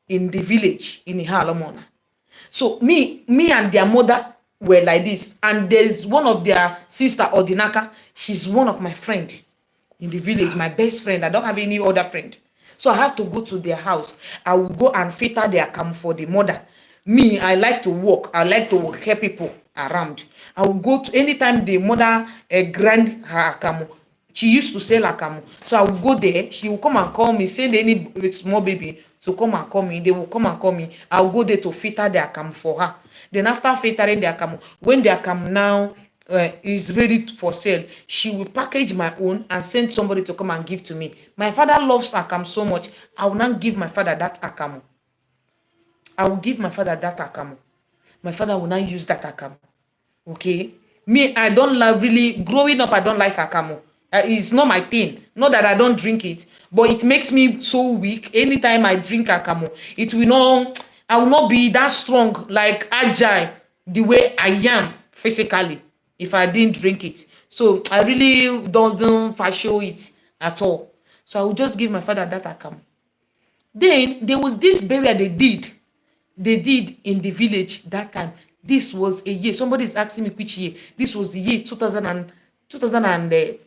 in the village in Ihalamona. So me and their mother were like this. And there's one of their sister, Odinaka. She's one of my friend in the village, my best friend. I don't have any other friend. So I have to go to their house. I will go and filter their account for the mother. Me, I like to walk. I like to help people around. I will go to, anytime the mother grind her akamu. She used to sell akamu. So I will go there. She will come and call me. Send any small baby to come and call me. They will come and call me. I will go there to filter the akamu for her. Then after filtering the akamu, when the akamu now is ready for sale, she will package my own and send somebody to come and give to me. My father loves akamu so much. I will not give my father that akamu. I will give my father that akamu. My father will not use that akamu. Okay? Me, I don't love, really, growing up, I don't like akamu. It's not my thing. Not that I don't drink it, but it makes me so weak. Anytime I drink akamu, it will not, I will not be that strong, like agile, the way I am physically if I didn't drink it. So I really don't fashion it at all. So I will just give my father that akamu. Then there was this burial they did in the village that time. This was a year. Somebody is asking me which year. This was the year 2009. 2009.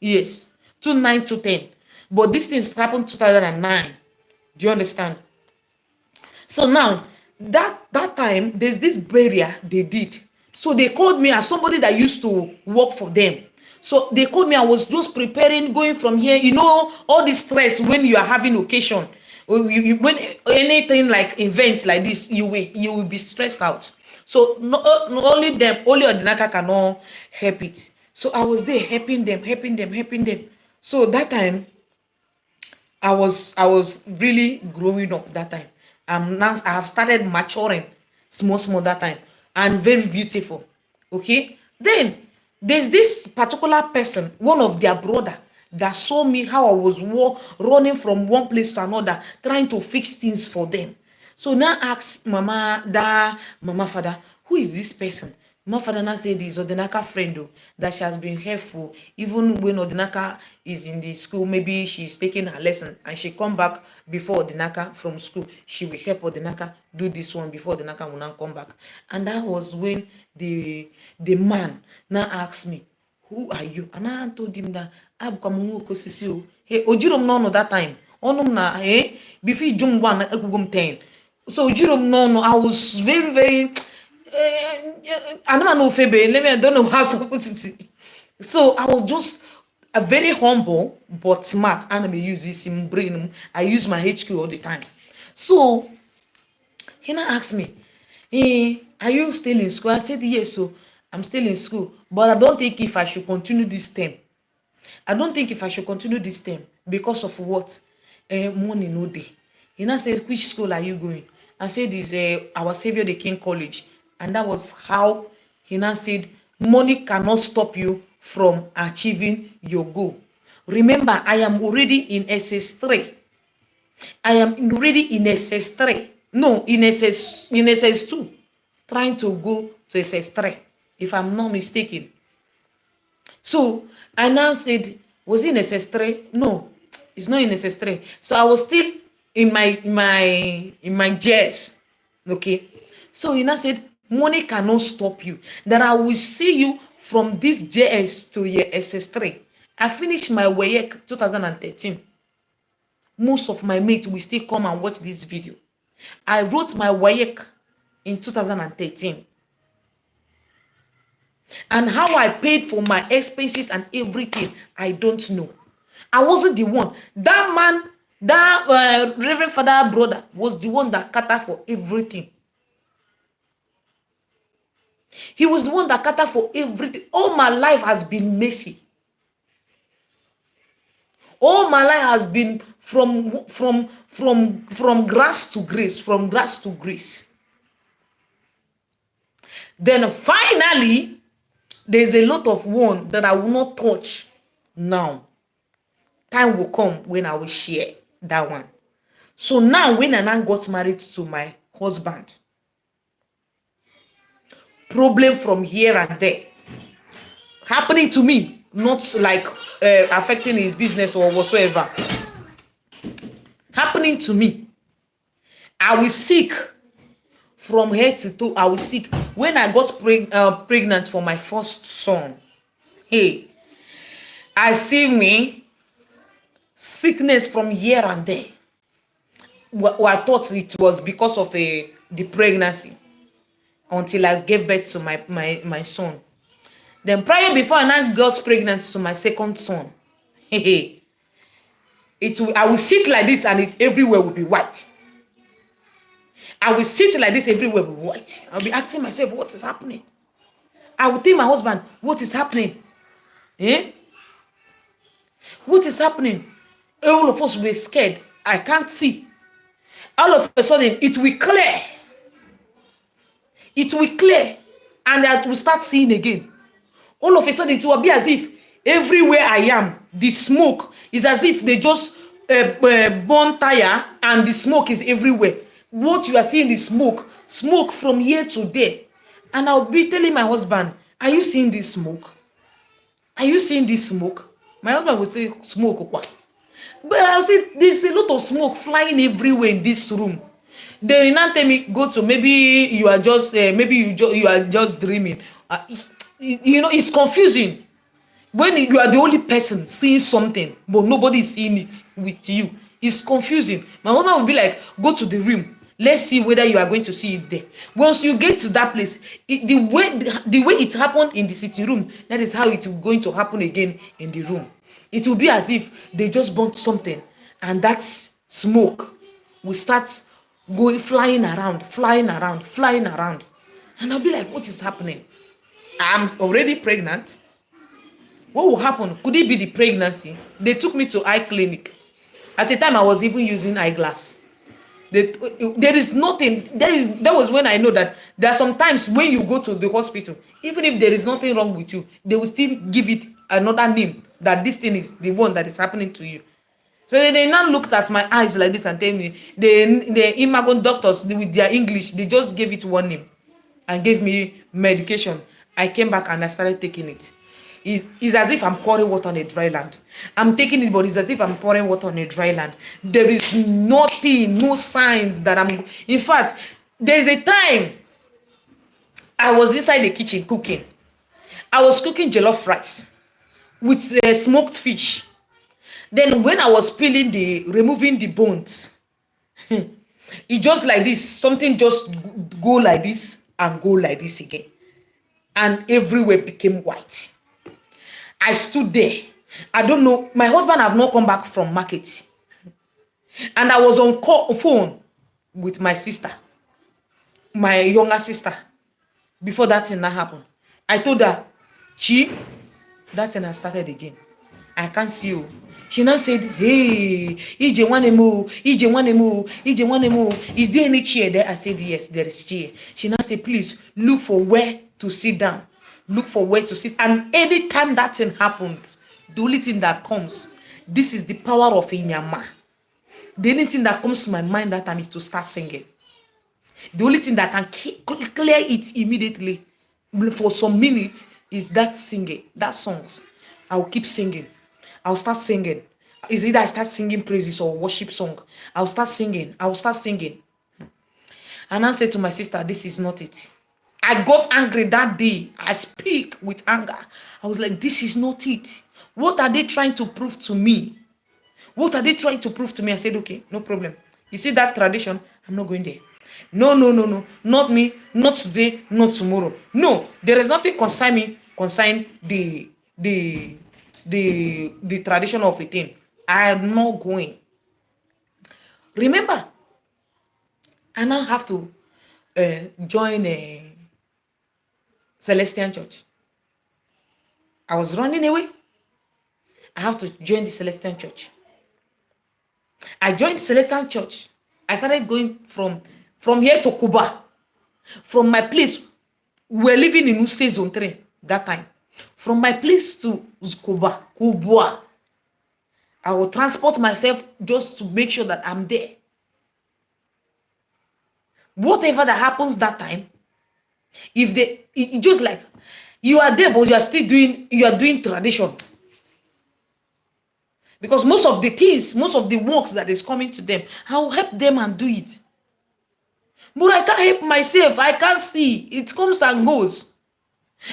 Yes. 2009 to 10. But this things happened 2009. Do you understand? So now, that time, there's this burial they did. So they called me as somebody that used to work for them. So they called me. I was just preparing, going from here. You know, all this stress when you are having occasion. When anything like event like this, you will be stressed out. So only Odinaka cannot help it. So I was there helping them. So that time I was really growing up that time. Now I have started maturing small that time, and very beautiful. Okay. Then there's this particular person, one of their brother, that saw me how I was running from one place to another, trying to fix things for them. So now ask mama, da mama father, who is this person? Mama father now said this Odinaka friend, oh, that she has been helpful even when Odinaka is in the school. Maybe she's taking her lesson and she come back before Odinaka from school. She will help Odinaka do this one before Odinaka will now come back. And that was when the man now asked me, who are you? And I told him that hey, ojirom no that time. Onum na before jum one ekugum 10. So ojirom no, I was very I don't know Febe. I don't know how to put it. So I was just a very humble but smart, and I use this in brain. I use my HQ all the time. So he now asked me, are you still in school? I said yes. So I'm still in school, but I don't think if I should continue this term. I don't think if I should continue this term because of what? Money no day. He now said, which school are you going? I said, it's our Savior the King College. And that was how he now said, money cannot stop you from achieving your goal. Remember, I am already in SS3. I am already in SS3. No, in SS2. Trying to go to SS3, if I'm not mistaken. So I now said, was it in SS3? No, it's not in SS3. So I was still in my jazz. Okay. So he now said, money cannot stop you. That I will see you from this JS to your SS3. I finished my WAEC 2013. Most of my mates will still come and watch this video. I wrote my WAEC in 2013. And how I paid for my expenses and everything, I don't know. I wasn't the one. That man, that Reverend Father brother was the one that catered for everything. He was the one that catered for everything. All my life has been messy. All my life has been from grass to grace, from grass to grace. Then finally, there's a lot of one that I will not touch now. Time will come when I will share that one. So now when I now got married to my husband, problem from here and there happening to me, not like affecting his business or whatsoever. Happening to me. I will sick from head to toe. I was sick when I got pregnant for my first son. Hey, I see me sickness from here and there. Well, I thought it was because of the pregnancy until I gave birth to my son. Then prior before I now got pregnant to my second son, hey, I will sit like this and it everywhere will be white. I will sit like this everywhere will be white. I'll be asking myself, what is happening? I will tell my husband, what is happening? Eh? What is happening? All of us were scared. I can't see. All of a sudden, it will clear. It will clear. And I will start seeing again. All of a sudden, it will be as if everywhere I am, the smoke is as if they just burn tire and the smoke is everywhere. What you are seeing is smoke from here to there. And I'll be telling my husband, are you seeing this smoke? Are you seeing this smoke? My husband would say, smoke. But I'll say, there's a lot of smoke flying everywhere in this room. They will not tell me, go to, maybe you are just, you are just dreaming. It's confusing. When you are the only person seeing something, but nobody is seeing it with you, it's confusing. My husband will be like, go to the room. Let's see whether you are going to see it there. Once you get to that place, the way it happened in the sitting room, that is how it will going to happen again in the room. It will be as if they just burnt something, and that smoke will start going flying around. And I'll be like, what is happening? I'm already pregnant. What will happen? Could it be the pregnancy? They took me to eye clinic. At the time, I was even using eyeglass. There is nothing. That was when I know that there are sometimes when you go to the hospital, even if there is nothing wrong with you, they will still give it another name, that this thing is the one that is happening to you. So they now looked at my eyes like this and tell me, the imago doctors with their English, they just gave it one name and gave me medication. I came back and I started taking it. It's as if I'm pouring water on a dry land. I'm taking it, but it's as if I'm pouring water on a dry land. There is nothing, no signs that I'm. In fact, there's a time I was inside the kitchen cooking. I was cooking jollof rice with smoked fish. Then when I was removing the bones, it just like this, something just go like this and go like this again. And everywhere became white. I stood there. I don't know. My husband have not come back from market. And I was on phone with my sister, my younger sister, before that thing that happened. I told her, that thing has started again. I can't see you. She now said, hey, EJ Wanemo, EJ Wanemo, EJ Wanemo, is there any chair there? I said, yes, there is chair. She now said, please look for where to sit down. Look for where to sit. And anytime that thing happens, the only thing that comes, this is the power of Inyama. The only thing that comes to my mind that time is to start singing. The only thing that can clear it immediately for some minutes is that singing, that songs. I will keep singing. I'll start singing. Is either I start singing praises or worship song. I'll start singing. And I said to my sister, this is not it. I got angry that day. I speak with anger. I was like, this is not it. What are they trying to prove to me? What are they trying to prove to me? I said, okay, no problem. You see that tradition? I'm not going there. No. Not me, not today, not tomorrow. No, there is nothing concern me, concern the tradition of a thing. I am not going. Remember, I now have to join a Celestian church. I was running away. I have to join the Celestian church. I joined Celestian church. I started going from here to Cuba. From my place, we were living in Use Zone 3 that time. From my place to Cuba, I will transport myself just to make sure that I'm there. Whatever that happens that time, if they, it just like you are there, but you are doing tradition. Because most of the things, most of the works that is coming to them, I will help them and do it. But I can't help myself. I can't see. It comes and goes.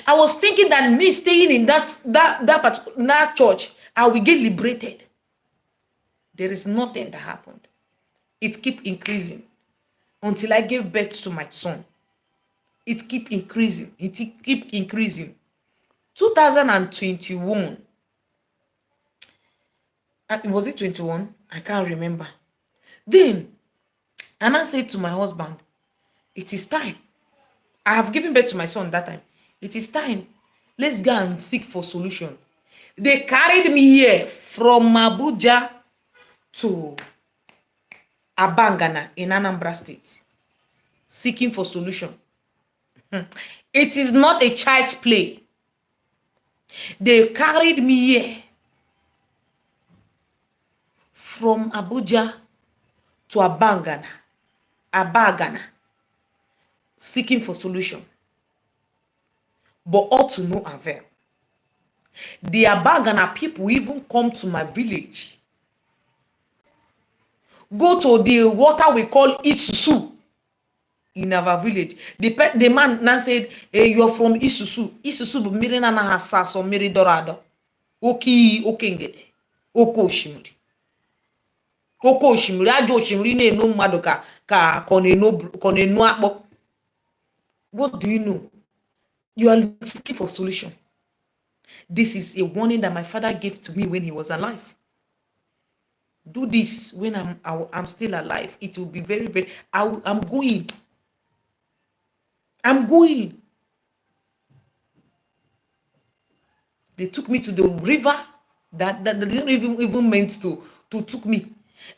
I was thinking that me staying in that particular church, I will get liberated. There is nothing that happened. It kept increasing until I gave birth to my son. It kept increasing. 2021. Was it 21? I can't remember. Then, and I said to my husband, it is time. I have given birth to my son that time. It is time. Let's go and seek for solution. They carried me here from Abuja to Abangana in Anambra State, seeking for solution. It is not a child's play. They carried me here from Abuja to Abagana, seeking for solution. But all to no avail. The Abagana people even come to my village. Go to the water we call Isusu in our village. The man now said, hey, you're from Isusu. Isusu bụ mmiri na na hasaso mmiri dorado. Oke ngede. Oke oshimiri. Oke oshimiri, ajo oshimiri na-enu mmadụ ka na-enu akpọ. What do you know? You are looking for solution. This is a warning that my father gave to me when he was alive. Do this when I'm still alive. It will be very, very. I'm going. They took me to the river that they didn't even meant to took me.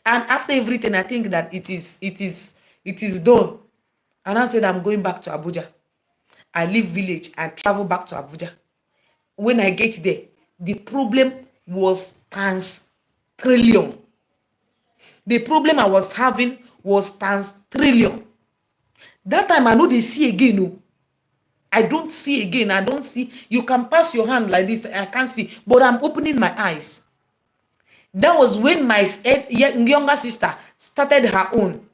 And after everything, I think that it is done. And I said, I'm going back to Abuja. I leave village and travel back to Abuja. When I get there, the problem was times trillion. The problem I was having was times trillion. That time I know they see again. No, I don't see again. I don't see. You can pass your hand like this. I can't see, but I'm opening my eyes. That was when my younger sister started her own.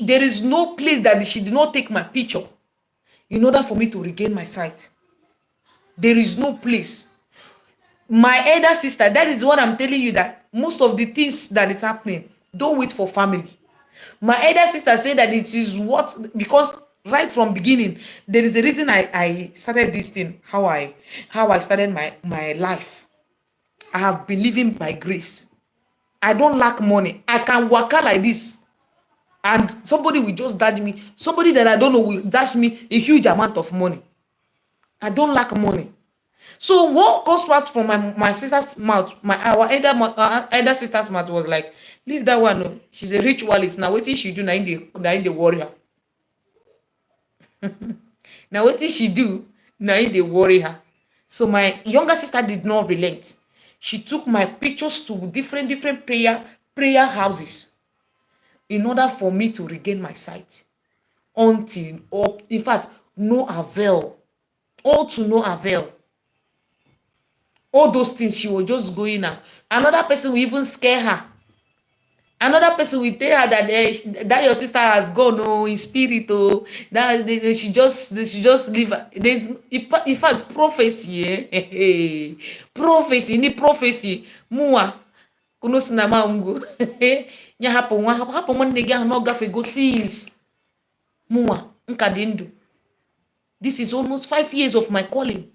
There is no place that she did not take my picture in order for me to regain my sight. There is no place. My elder sister, that is what I'm telling you, that most of the things that is happening, don't wait for family. My elder sister said that it is what, because right from beginning, there is a reason I started this thing, how I started my life. I have been living by grace. I don't lack money. I can work out like this, and somebody will just dash me, somebody that I don't know will dash me a huge amount of money. I don't lack money. So what goes out from my sister's mouth, our elder sister's mouth, was like, leave that one. No. She's a ritualist. Now what she do? Now in the warrior. Now what she do? Now in the warrior. So my younger sister did not relent. She took my pictures to different prayer houses in order for me to regain my sight. Until, or in fact, no avail. All to no avail. All those things, she was just going out. Another person will even scare her. Another person will tell her that that your sister has gone, oh, in spirit, oh, that she just leave her. There's, in fact, prophecy, eh? Prophecy, ni prophecy. Mua, kuno sinama ungu. Nya hapo nwanne gị ahụ na ọ gafe go since. Mua, nkadindu. This is almost 5 years of my calling,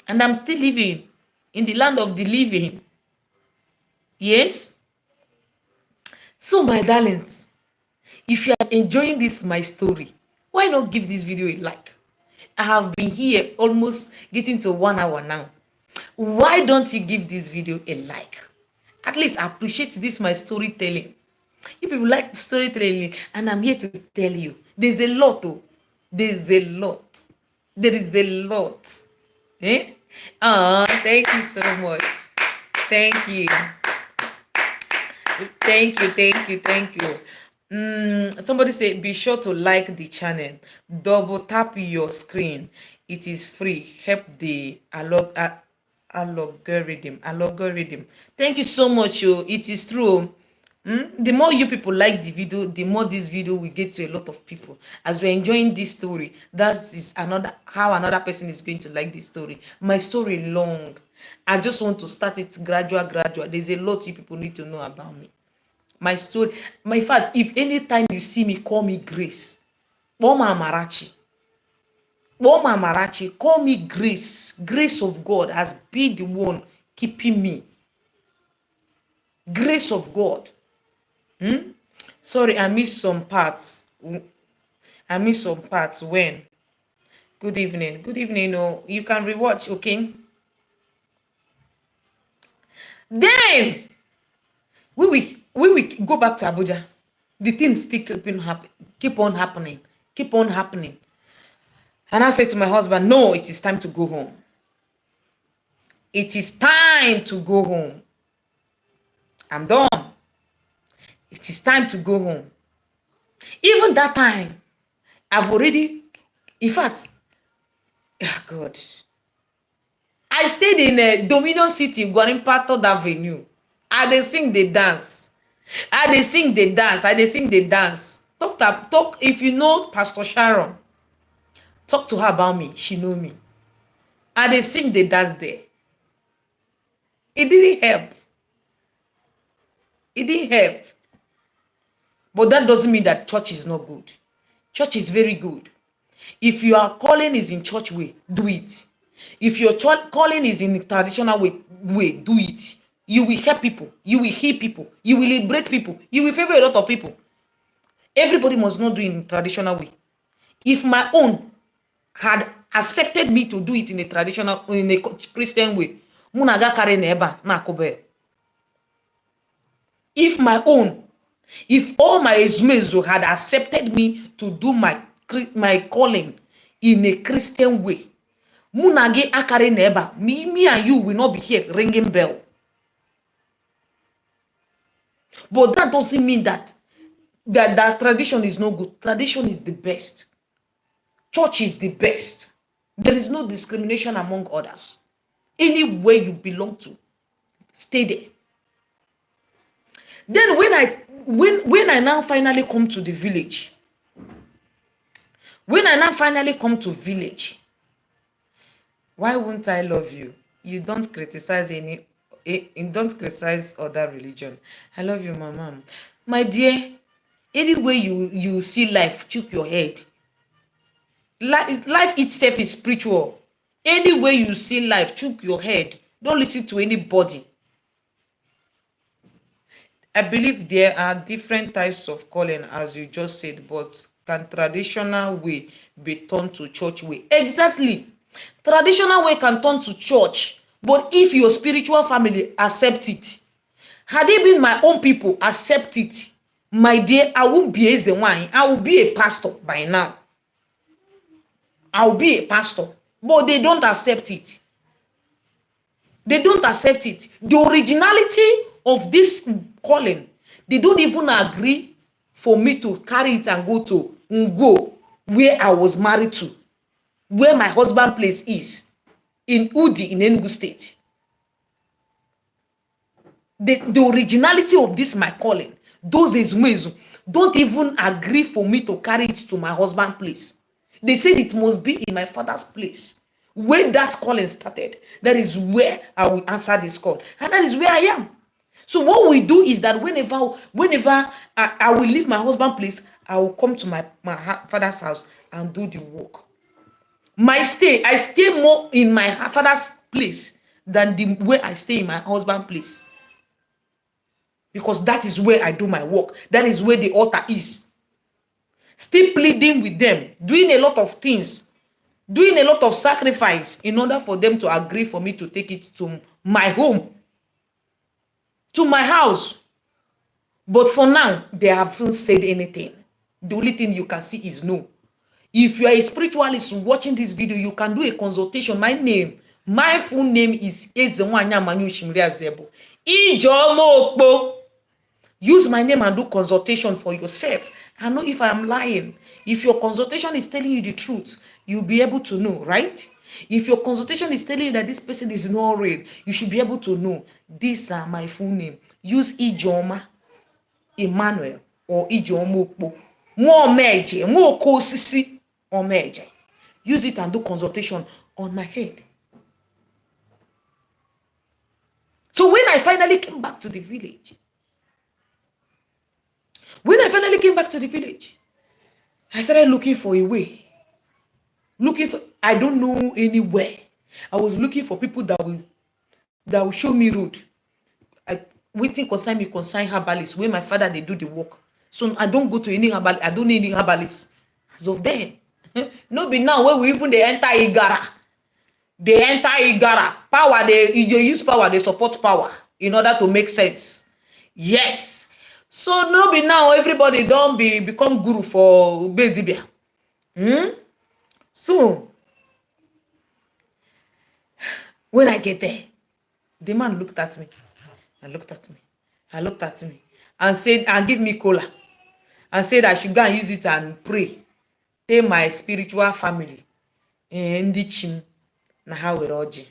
and I'm still living in the land of the living. Yes. So my darlings, if you are enjoying this my story, why not give this video a like? I have been here almost getting to 1 hour now. Why don't you give this video a like? At least appreciate this my storytelling. If you like storytelling, and I'm here to tell you, there's a lot. Oh, there's a lot. There is a lot. Eh? Thank you so much. Thank you. Thank you. Somebody say, be sure to like the channel. Double tap your screen. It is free. Help the algorithm. Thank you so much. It is true. The more you people like the video, the more this video will get to a lot of people. As we're enjoying this story, that is how another person is going to like this story. My story long. I just want to start it gradual. There's a lot you people need to know about me. My story. In fact, if anytime you see me, call me Grace. Mama Marachi, call me Grace. Grace of God has been the one keeping me. Grace of God. Sorry, I missed some parts. When? Good evening. Oh, you can rewatch, okay? Then we will go back to Abuja. The things still keep on happening. And I said to my husband, no, it is time to go home. It is time to go home. I'm done. It is time to go home. Even that time, I've already, in fact, God, I stayed in a Dominion City, Guarimpa, 3rd Avenue. I sing the dance. Talk. If you know Pastor Sharon, talk to her about me. She know me. I sing the dance there. It didn't help. But that doesn't mean that church is not good. Church is very good. If your calling is in church way, do it. If your calling is in the traditional way, do it. You will help people. You will heal people. You will liberate people. You will favor a lot of people. Everybody must not do it in traditional way. If my own had accepted me to do it in a Christian way, munaga carry neba na kobe. If all my ezumezu had accepted me to do my calling in a Christian way, munage akare neba, me and you will not be here ringing bell. But that doesn't mean that tradition is no good. Tradition is the best. Church is the best. There is no discrimination among others. Anywhere you belong to, stay there. Then when I now finally come to the village, why won't I love you? You don't criticize don't criticize other religion. I love you, my mom. My dear, anyway you see life, choke your head. Life itself is spiritual. Anyway you see life, choke your head. Don't listen to anybody. I believe there are different types of calling, as you just said, but can traditional way be turned to church way? Exactly. Traditional way can turn to church, but if your spiritual family accept it, had it been my own people accept it, my dear, I won't be a wine. I will be a pastor by now. I'll be a pastor, but they don't accept it. They don't accept it. The originality of this calling, they don't even agree for me to carry it and go to Ngo, where I was married to, where my husband place is, in Udi, in Enugu State. The originality of this my calling, those Ezumezu don't even agree for me to carry it to my husband's place. They said it must be in my father's place. Where that calling started, that is where I will answer this call, and that is where I am. So what we do is that whenever I will leave my husband's place, I will come to my father's house and do the work. I stay more in my father's place than the way I stay in my husband's place, because that is where I do my work. That is where the altar is. Still pleading with them, doing a lot of things, doing a lot of sacrifice in order for them to agree for me to take it to my home, to my house. But for now, they haven't said anything. The only thing you can see is no. If you are a spiritualist watching this video, you can do a consultation. My full name is Ezenwanya Manu Shimria Zebo. Ijomo. Use my name and do consultation for yourself. I know if I am lying. If your consultation is telling you the truth, you'll be able to know, right? If your consultation is telling you that this person is not real, you should be able to know. These are my full name. Use Ijoma Emmanuel or Ijomo. More meje, more kosisi or meje. Use it and do consultation on my head. So when I finally came back to the village, I started looking for a way. I don't know anywhere. I was looking for people that will show me road. Waiting concern herbalists, where my father they do the work. So I don't go to any herbalist. I don't need any herbalists. As of then, no be now where we even they enter Igara. They enter Igara. Power, they use power, they support power in order to make sense. Yes. So no be now everybody don't become guru for Bedibia. So when I get there, the man looked at me and looked at me and said, and give me cola and said I should go and use it and pray. Tell my spiritual family. Ndi chim na ha were oji.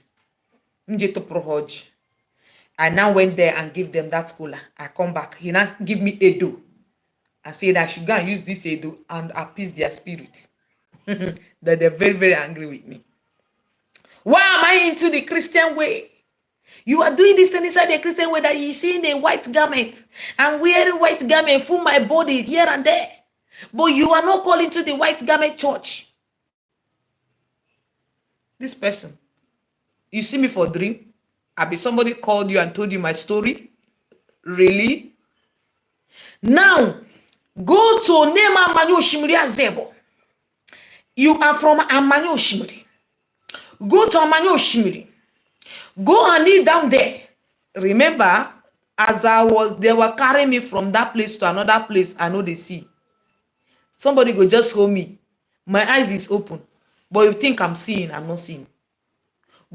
Nje to pro hoji. I now went there and gave them that cola. I come back. He now give me Edo. I said I should go and use this Edo and appease their spirit. That they're very, very angry with me. Why am I into the Christian way? You are doing this thing inside the Christian way that you see in a white garment. I'm wearing white garment, full my body here and there. But you are not calling to the white garment church. This person, you see me for a dream? Somebody called you and told you my story? Really? Now, go to Nema Manyo Shimri Azebo. You are from Amanyo Shimri. Go to Amanya Oshimiri. Go and kneel down there. Remember, as they were carrying me from that place to another place, I know they see. Somebody go just hold me. My eyes is open. But you think I'm seeing, I'm not seeing.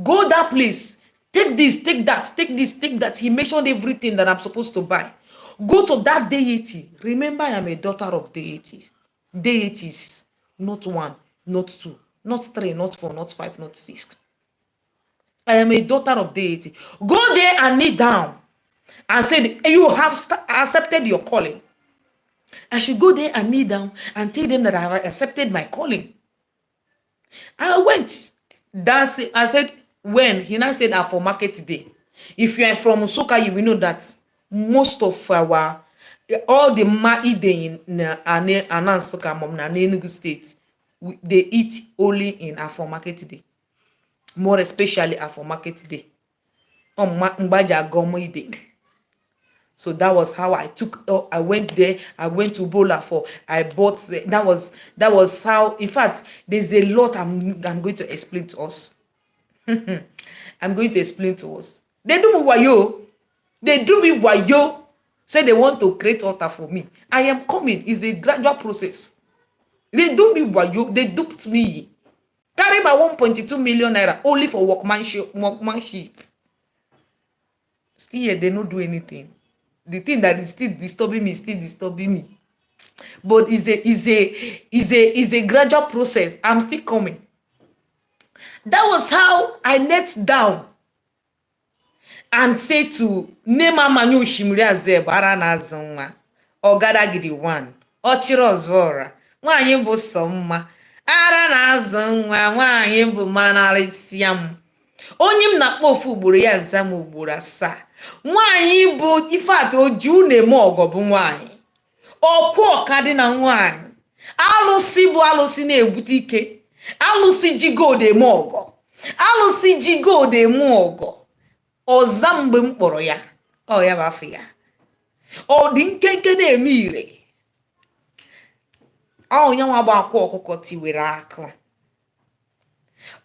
Go that place. Take this, take that, take this, take that. He mentioned everything that I'm supposed to buy. Go to that deity. Remember, I am a daughter of deity. Deities. Not one, not two, not three, not four, not five, not six. I am a daughter of deity. Go there and kneel down and say, you have accepted your calling. I should go there and kneel down and tell them that I have accepted my calling. I went. I said, when? He now said, for market day. If you are from Soka, you will know that most of all the Maide in Anansoka, Enugu State, they eat only in Afro market day. More especially Afro market day. So that was how I I went there. I went to Bola for, I bought, that was how, in fact, there's a lot I'm going to explain to us. I'm going to explain to us. They do me wayo. They do me wayo. Say they want to create altar for me. I am coming. It's a gradual process. They do me wayo. They duped me. Carry my 1.2 million naira only for workmanship. Still here, they don't do anything. The thing that is still disturbing me, but is a gradual process. I'm still coming. That was how I knelt down and say to Nema Manyo Shimri Azeb Aranazonga Ogadagidi one Ochirozora Wanyi bu Soma Aranazonga Wanyi bu Manalisiam Onyim na kpofu ugboro ya zam ugboro asaa. Nwaanyị bụ ife atụ oju na-eme ọgọ bụ nwaanyị. Ọkwụ ọka dị na nwaanyị. Alụsị bụ alụsị na-ebute ike. Alụsị ji gold eme ọgọ. Alụsị ji gold eme ọgọ. Ọza mgbe m kpọrọ ya. Ọ ya bụ afọ ya. Ọ dị nkenke na-eme ire. Ọ nyanwa gba akwa ọkụkọ tiwere aka.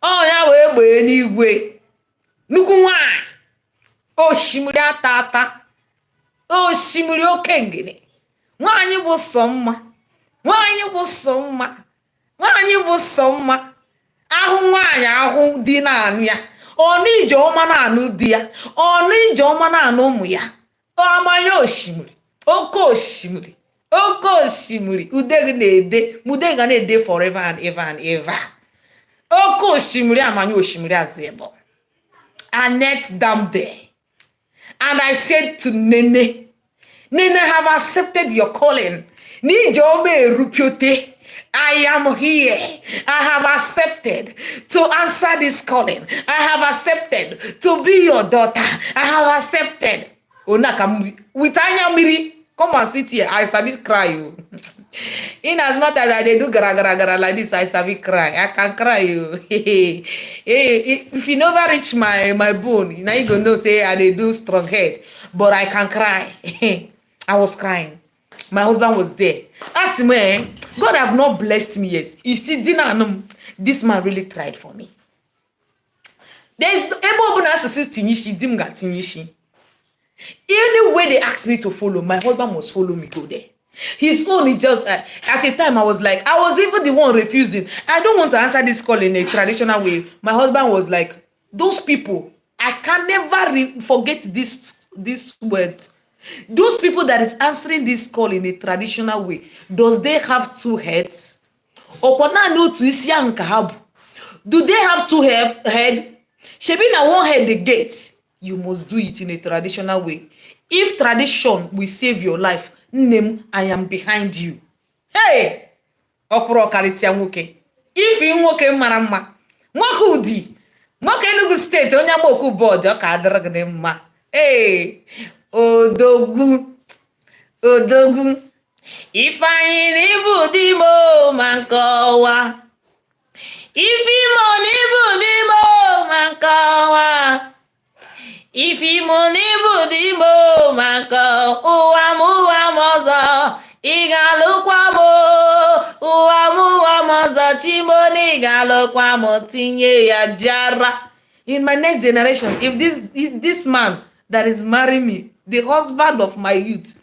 Ọ ya wee gbee n'igwe. Nnukwu nwaanyị. Oshimiri atata. Oshimiri okengene. Nwaanyị bụ sọ mma. Nwaanyị bụ sọ mma. Nwaanyị bụ sọ mma. Ahụ nwaanyị ahụ di na-anụ ya. Ọnụ ije ọma na-anụ di ya. Ọnụ ije ọma na-anụ ụmụ ya. Ọmanya oshimiri. Oke oshimiri. Oke oshimiri. Ude gị na-ede. Ude ga na-ede forever and ever and ever. Oke oshimiri amanya oshimiri azebo. I knelt down there. And I said to Nene, Nene, have accepted your calling. I am here. I have accepted to answer this calling. I have accepted to be your daughter. I have accepted. With Anya Miri, come and sit here. I sabi cry. In as much as I do gara like this, I sabi cry. I can cry. If you never reach my bone, now you gonna know say I do strong head. But I can cry. I was crying. My husband was there. Ask me, God have not blessed me yet. You see, this man really tried for me. There's any way they asked me to follow, my husband must follow me, go there. His own is just, at a time I was even the one refusing. I don't want to answer this call in a traditional way. My husband was like, those people, I can never forget this word. Those people that is answering this call in a traditional way, does they have two heads? Do they have two heads? Shebina one head the gate. You must do it in a traditional way. If tradition will save your life, name, I am behind you. Hey! Okro karisia nwoke. If you nwoke mara mma, nwoke udi, nwoke Enugu State, onye amoku board, ka adragne mma. Hey! Odogwu. Ifeanyi n'ibu di mo mankowa. Ifimo n'ibu di mo mankowa. Ifimo n'ibu di mo manko. Uwa mozo. Igalukwa mo. Uwa mozo chimoni In my next generation, if this man that is marrying me, the husband of my youth,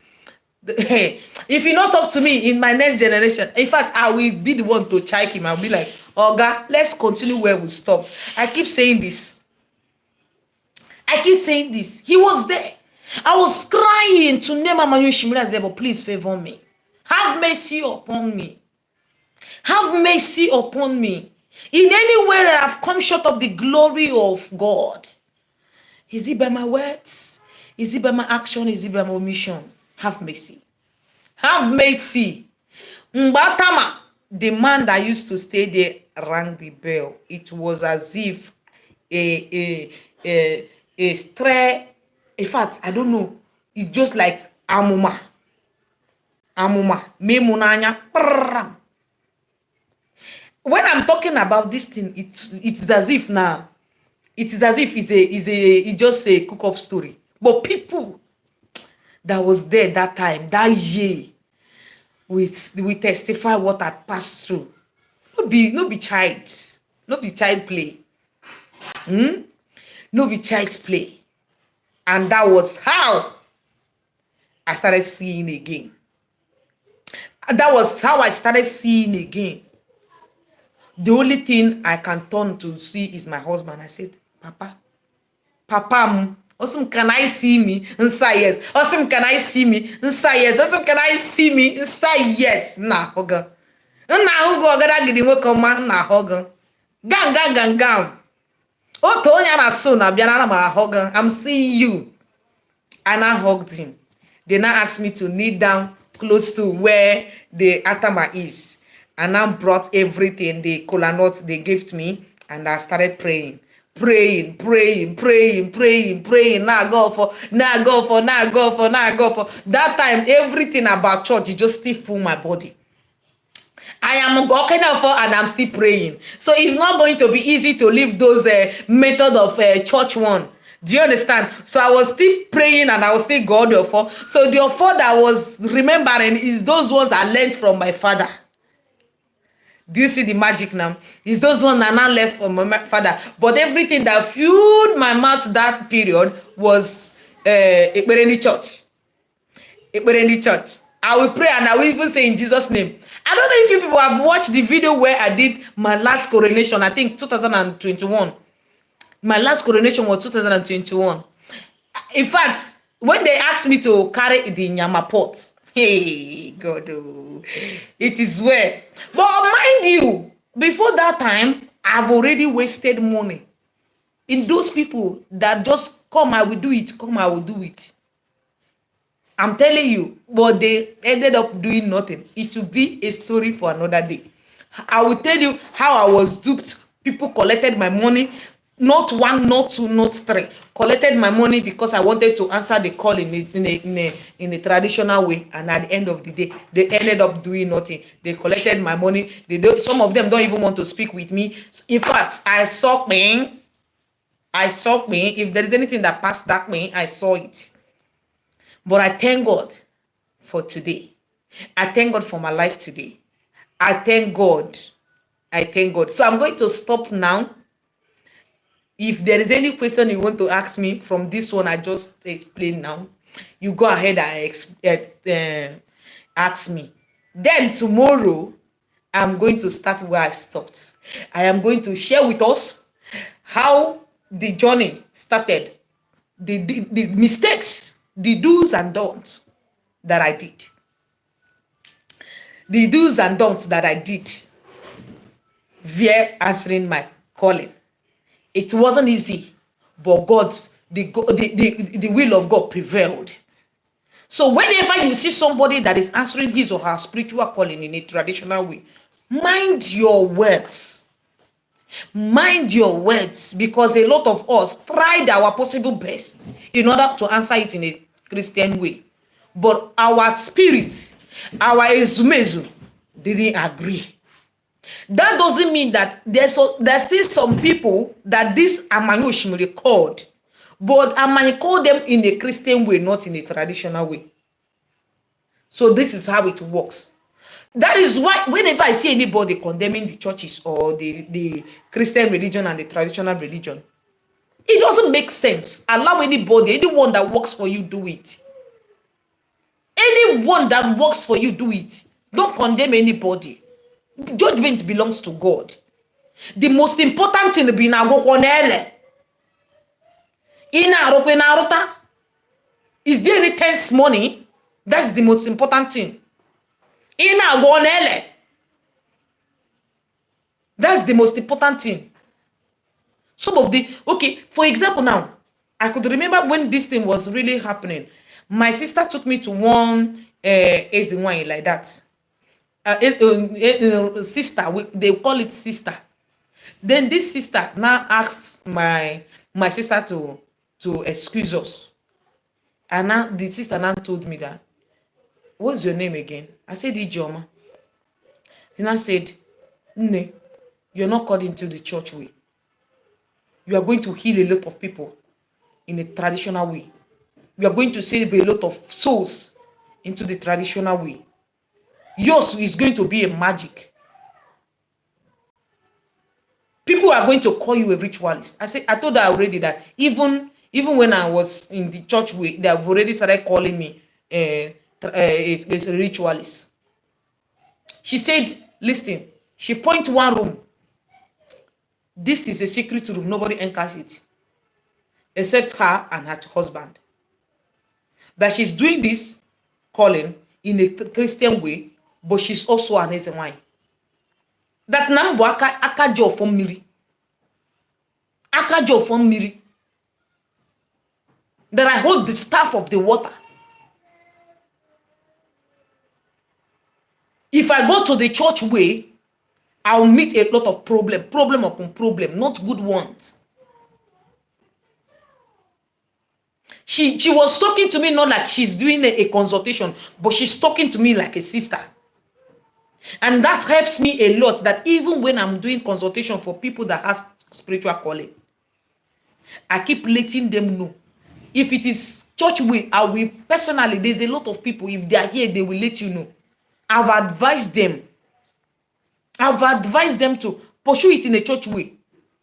if he not talk to me in my next generation, in fact, I will be the one to check him. I'll be like, Oga, let's continue where we stopped. I keep saying this. He was there. I was crying to name Amanyo Shimura Zebo, please favor me. Have mercy upon me. Have mercy upon me. In any way that I've come short of the glory of God. Is it by my words? Is it by my action? Is it by my omission? Have mercy. Have mercy. Mbatama, the man that used to stay there, rang the bell. It was as if a stray, in fact, I don't know. It's just like amuma, memunanya. When I'm talking about this thing, it's as if now, it is as if it's just a cook-up story. But people that was there that time, that year, we testify what I passed through. No be child play. No be child's play. And that was how I started seeing again. And that was how I started seeing again. The only thing I can turn to see is my husband. I said, Papa, awesome, can I see me? Inside yes. Awesome, can I see me? Inside yes. Awesome, can I see me? Inside yes. Nah, hoga. Nah, hoga, gotta get the work on man. Nah, hoga. Gang. Oh, Tonya na soon. I'm seeing you. And I hugged him. They now asked me to kneel down close to where the atama is. And I brought everything, the kola nuts they gave to me, and I started praying. Now go for. That time, everything about church, it just still full my body. I am walking up and I'm still praying. So it's not going to be easy to leave those method of church one. Do you understand? So I was still praying and I was still God for. So the offer that I was remembering is those ones I learned from my father. Do you see the magic now? It's those ones that I now left from my father. But everything that fueled my mouth that period was Ekpereni church. I will pray and I will even say in Jesus' name. I don't know if you people have watched the video where I did my last coronation. I think 2021. My last coronation was 2021. In fact, when they asked me to carry the Nyama pot, hey, God, oh, it is well. But mind you, before that time, I've already wasted money in those people that just come, I will do it, come, I will do it. I'm telling you, but they ended up doing nothing. It will be a story for another day. I will tell you how I was duped. People collected my money. Not one, not two, not three. Collected my money because I wanted to answer the call in a traditional way. And at the end of the day, they ended up doing nothing. They collected my money. Some of them don't even want to speak with me. In fact, I saw me. If there is anything that passed that way, I saw it. But I thank God for today. I thank God for my life today. I thank God. So I'm going to stop now. If there is any question you want to ask me from this one I just explained now, you go ahead and ask me. Then tomorrow, I'm going to start where I stopped. I am going to share with us how the journey started, the mistakes, the do's and don'ts that I did. The do's and don'ts that I did via answering my calling. It wasn't easy, but God, the will of God prevailed. So whenever you see somebody that is answering his or her spiritual calling in a traditional way, mind your words. Mind your words, because a lot of us tried our possible best in order to answer it in a Christian way. But our spirit, our ezumezu didn't agree. That doesn't mean that there's still some people that this Amanyo Oshimiri called, but Amanyo called them in a Christian way, not in a traditional way. So this is how it works. That is why whenever I see anybody condemning the churches or the Christian religion and the traditional religion, it doesn't make sense. Allow anybody, anyone that works for you, do it. Anyone that works for you, do it. Don't condemn anybody. Judgment belongs to God. The most important thing be na agwụkwọ n'ele. Ị na-arụkwa na-arụta. Is there any tense money? That's the most important thing. Ị na-agwọ n'ele. That's the most important thing. Some of the, okay, for example now, I could remember when this thing was really happening. My sister took me to one wine like that. Sister, they call it sister. Then this sister now asks my sister to excuse us. And now the sister now told me that, what's your name again? I said, Ijoma. He now said, Nne, you're not called into the church way. You are going to heal a lot of people in a traditional way. You are going to save a lot of souls into the traditional way. Yours is going to be a magic. People are going to call you a ritualist. I told her already that even when I was in the church way, they have already started calling me a ritualist. She said, listen, she pointed to one room. This is a secret room. Nobody enters it except her and her husband. That she's doing this calling in a Christian way, but she's also an Ezewine. That number akajo from Miri. Akajo from Miri. That I hold the staff of the water. If I go to the church way, I'll meet a lot of problem upon problem, not good ones. She was talking to me not like she's doing a consultation, but she's talking to me like a sister. And that helps me a lot, that even when I'm doing consultation for people that has spiritual calling, I keep letting them know. If it is church way, I will personally, there's a lot of people, if they are here, they will let you know. I've advised them to pursue it in a church way.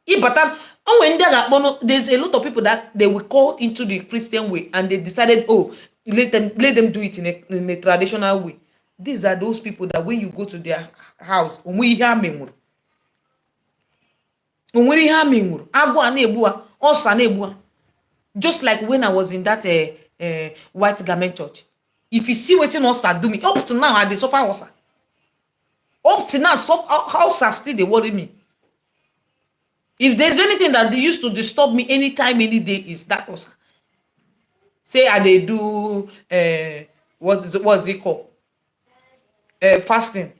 There's a lot of people that they will call into the Christian way and they decided, oh, let them do it in a traditional way. These are those people that when you go to their house, just like when I was in that white garment church. If you see what Osa do me, up to now I dey suffer Osa. Up to now, Osa still they worry me. If there's anything that they used to disturb me anytime, any day, is that Osa. Say I they do what's it called? Fasting.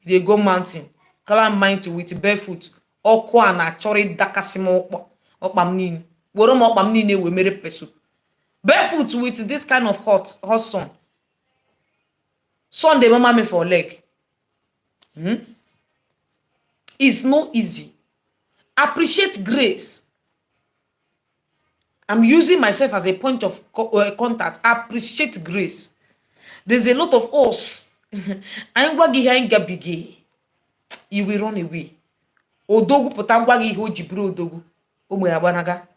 They go mountain, climb mountain with barefoot. Okwa and achori dakasimo okpam nini. Worom okpam nini we mere pesu. Barefoot with this kind of hot sun. Sun dey mama me for leg. It's not easy. Appreciate grace. I'm using myself as a point of contact. Appreciate grace. There's a lot of us. You will run away. Odogu potagwagi ho jibru odogu. Omoyabanaga.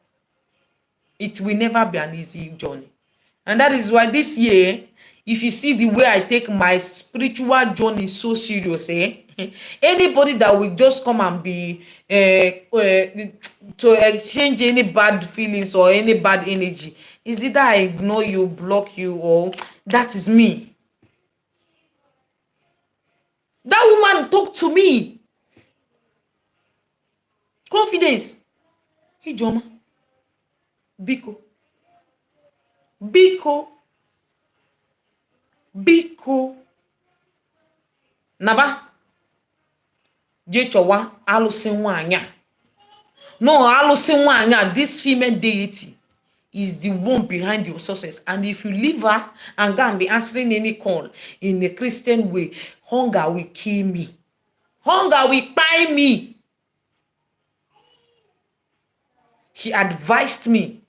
It will never be an easy journey. And that is why this year, if you see the way I take my spiritual journey so serious, anybody that will just come and be to exchange any bad feelings or any bad energy, is either I ignore you, block you, or that is me. That woman talked to me. Confidence. Hijoma. Biko. Naba. Je chowa alusi nwanya. No, alusi nwanya, this female deity is the one behind your success. And if you leave her and go and be answering any call in a Christian way, hunger will kill me. Hunger will buy me. He advised me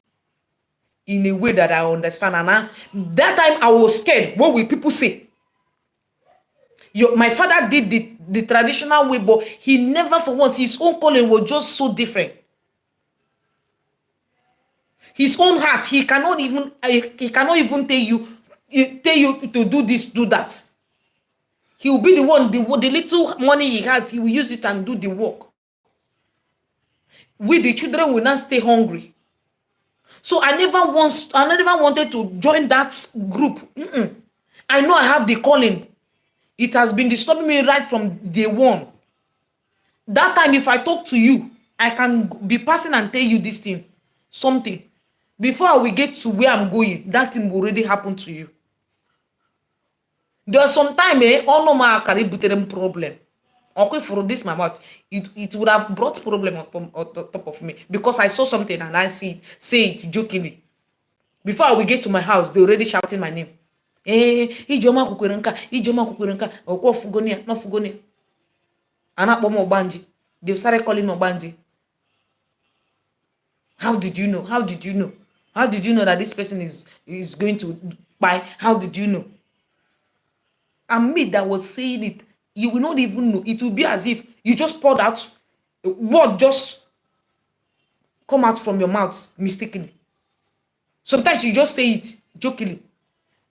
in a way that I understand. And that time I was scared. What will people say? My father did the traditional way, but he never for once, his own calling was just so different. His own heart, he cannot even tell you to do this, do that. He will be the one, the little money he has, he will use it and do the work. We the children will not stay hungry. So I never wanted to join that group. I know I have the calling. It has been disturbing me right from day one. That time, if I talk to you, I can be passing and tell you this thing, something. Before we get to where I'm going, that thing will already happen to you. There's some time, all no ma carry problem. Okay, for this my mouth, it would have brought problem on top of me because I saw something and I say it jokingly. Before we get to my house, they already shouting my name. Ijoma kukwerenka, okwo fugonia, no fugonia. Anakpo mo Obanji. They started calling me Obanji. How did you know? How did you know? How did you know that this person is going to buy? How did you know? And me that was saying it, you will not even know. It will be as if you just poured out word just come out from your mouth mistakenly. Sometimes you just say it jokingly,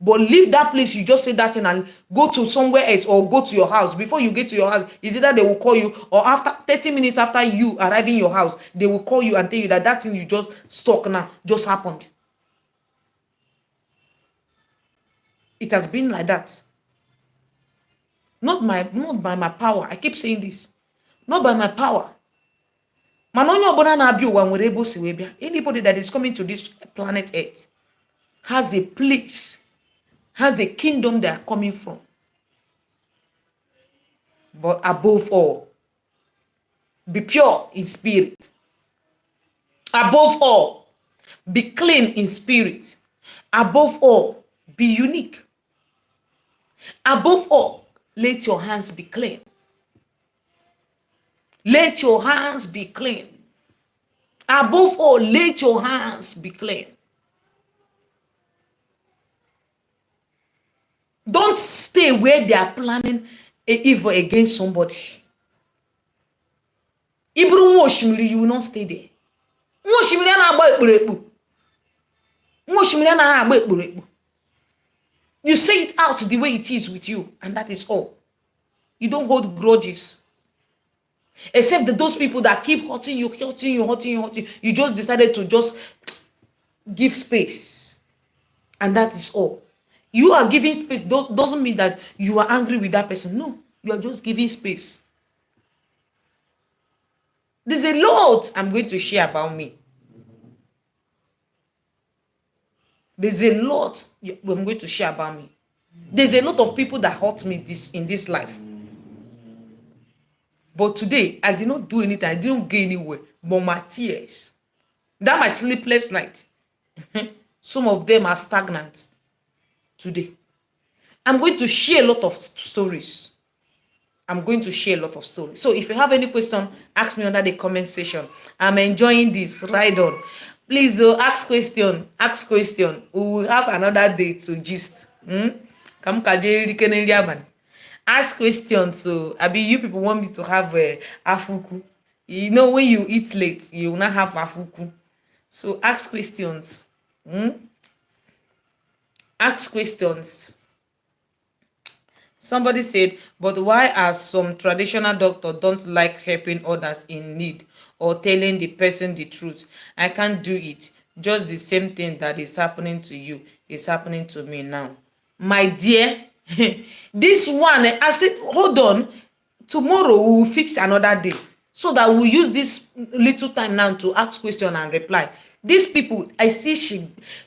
but leave that place, you just say that thing and go to somewhere else or go to your house. Before you get to your house, is either they will call you or after 30 minutes after you arriving in your house, they will call you and tell you that thing you just stuck now just happened. It has been like that. Not by my power. I keep saying this. Not by my power. Anybody that is coming to this planet Earth has a place, has a kingdom they are coming from. But above all, be pure in spirit. Above all, be clean in spirit. Above all, be unique. Above all, let your hands be clean. Let your hands be clean. Above all, let your hands be clean. Don't stay where they are planning evil against somebody. You will not stay there. You say it out the way it is with you, and that is all. You don't hold grudges. Except that those people that keep hurting you, you just decided to just give space. And that is all. You are giving space doesn't mean that you are angry with that person. No, you are just giving space. There's a lot I'm going to share about me. There's a lot I'm going to share about me. There's a lot of people that hurt me in this life. But today, I did not do anything. I didn't go anywhere. But my tears, that my sleepless night, some of them are stagnant today. I'm going to share a lot of stories. So if you have any question, ask me under the comment section. I'm enjoying this. Ride on. Please ask question. We will have another day to gist. Ask questions. So you people want me to have afuku. You know, when you eat late, you will not have afuku. So ask questions. Ask questions. Somebody said, but why are some traditional doctors don't like helping others in need or telling the person the truth? I can't do it. Just the same thing that is happening to you is happening to me now. My dear, this one, I said, hold on. Tomorrow we will fix another day so that we'll use this little time now to ask question and reply. These people, I see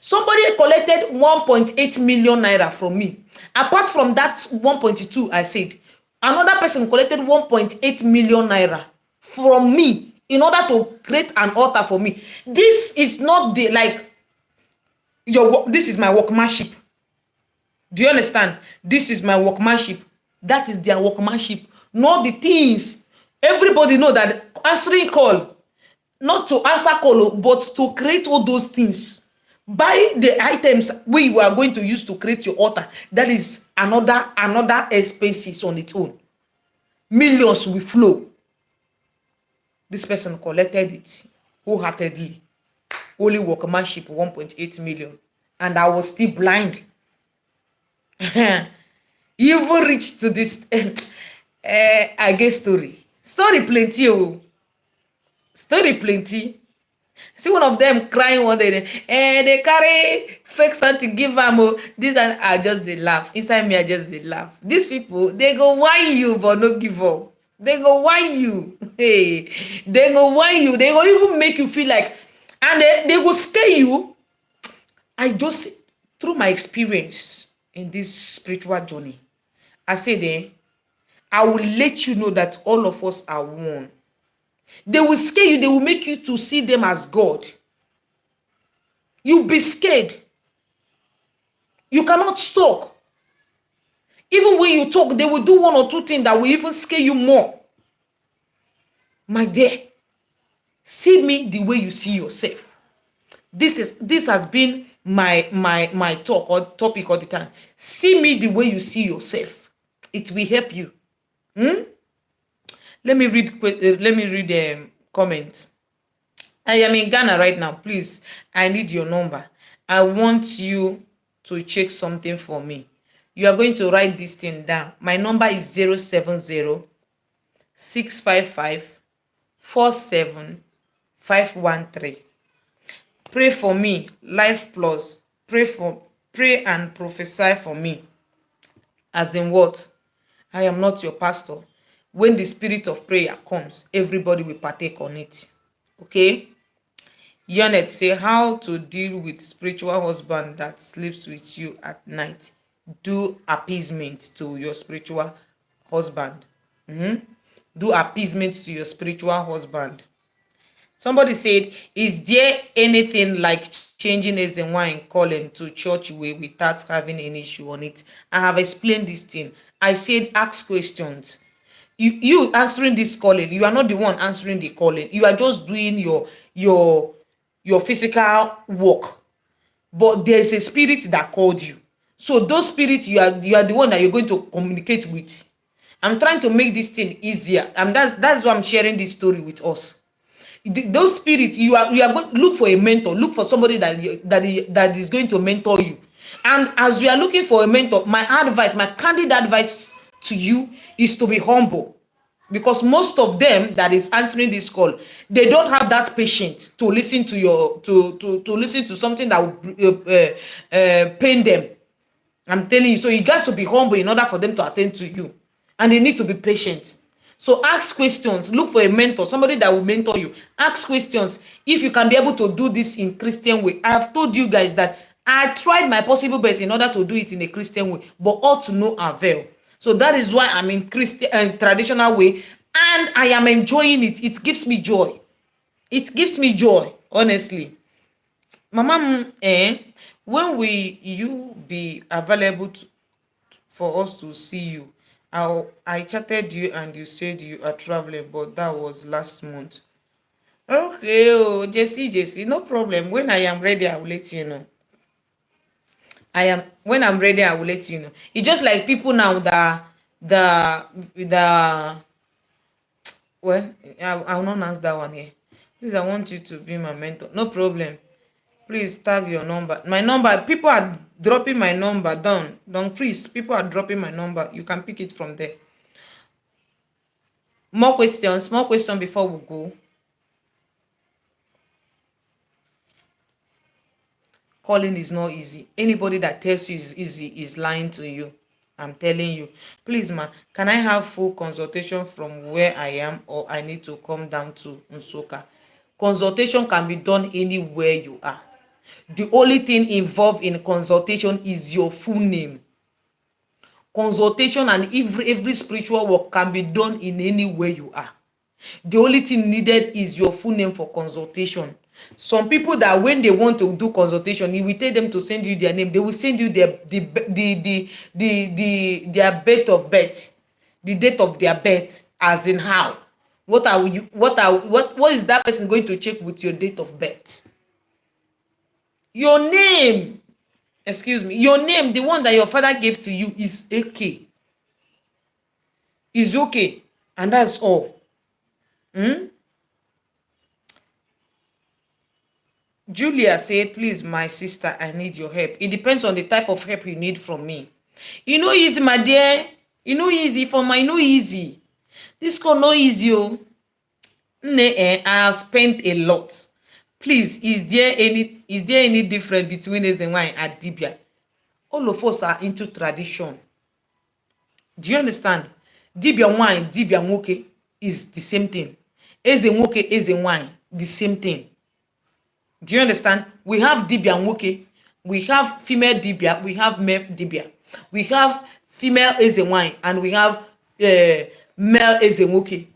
somebody collected 1.8 million naira from me. Apart from that 1.2, I said, another person collected 1.8 million naira from me in order to create an altar for me. This is not the, this is my workmanship. Do you understand? This is my workmanship. That is their workmanship. Not the things. Everybody know that answering call, not to answer call, but to create all those things. Buy the items we are going to use to create your altar. That is another expenses on its own. Millions will flow. This person collected it wholeheartedly. Only workmanship 1.8 million, and I was still blind. You even reach to this I get story plenty. Oh, story plenty. See one of them crying one day, they carry fake something give am. Oh, this, and I just dey laugh inside me. I just dey laugh. These people, they go whine you but no give up. They go whine you. Hey, they go whine you. They go even make you feel like, and they go scare you. I just, through my experience in this spiritual journey, I said, I will let you know that all of us are one. They will scare you. They will make you to see them as God. You'll be scared. You cannot talk. Even when you talk, they will do one or two things that will even scare you more. My dear, see me the way you see yourself. This has been my talk or topic all the time. See me the way you see yourself. It will help you. Let me read comment. I am in Ghana right now. Please, I need your number. I want you to check something for me. You are going to write this thing down. My number is 070 655 47513. Pray for me, Life Plus. Pray and prophesy for me. As in what? I am not your pastor. When the spirit of prayer comes, everybody will partake on it. Okay? Yonet say, how to deal with spiritual husband that sleeps with you at night. Do appeasement to your spiritual husband. Do appeasement to your spiritual husband. Somebody said, is there anything like changing as and wine calling to church way without having any issue on it? I have explained this thing. I said, ask questions. You answering this calling, you are not the one answering the calling. You are just doing your physical work, but there is a spirit that called you. So those spirits, you are the one that you're going to communicate with. I'm trying to make this thing easier, and that's why I'm sharing this story with us. Those spirits, you are going to look for a mentor. Look for somebody that is going to mentor you. And as you are looking for a mentor, my candid advice to you is to be humble, because most of them that is answering this call, they don't have that patience to listen to your to listen to something that will pain them. I'm telling you. So you got to be humble in order for them to attend to you, and they need to be patient. So ask questions. Look for a mentor, somebody that will mentor you. Ask questions. If you can be able to do this in Christian way, I have told you guys that I tried my possible best in order to do it in a Christian way, but all to no avail. So that is why I'm in Christian and traditional way, and I am enjoying it. It gives me joy. It gives me joy, honestly. Mama, when will you be available for us to see you? I chatted you and you said you are traveling, but that was last month. Okay, oh, Jesse, no problem. When I am ready, I will let you know. When I'm ready, I will let you know. It's just like people now that the well, I will not answer that one here. Please, I want you to be my mentor. No problem. Please tag your number. My number, people are dropping my number down. Don't freeze. People are dropping my number. You can pick it from there. More questions before we go. Calling is not easy. Anybody that tells you it's easy is lying to you. I'm telling you. Please, ma, can I have full consultation from where I am, or I need to come down to Nsoka? Consultation can be done anywhere you are. The only thing involved in consultation is your full name. Consultation and every spiritual work can be done in anywhere you are. The only thing needed is your full name for consultation. Some people that when they want to do consultation, you will tell them to send you their name. They will send you their date of birth, the date of their birth, as in how. What is that person going to check with your date of birth? Your name, excuse me, your name, the one that your father gave to you is okay. Is okay. And that's all. Julia said, please, my sister, I need your help. It depends on the type of help you need from me. You know easy, my dear. You know easy for my no easy. This call no easy. Oh. I have spent a lot. Please, is there any difference between Ezenwai and Dibia? All of us are into tradition. Do you understand? Dibia wine, Dibia nwoke is the same thing. Eze nwoke, Eze wine, the same thing. Do you understand? We have Dibia nwoke, we have female Dibia, we have male Dibia, we have female Eze wine, and we have male Eze nwoke.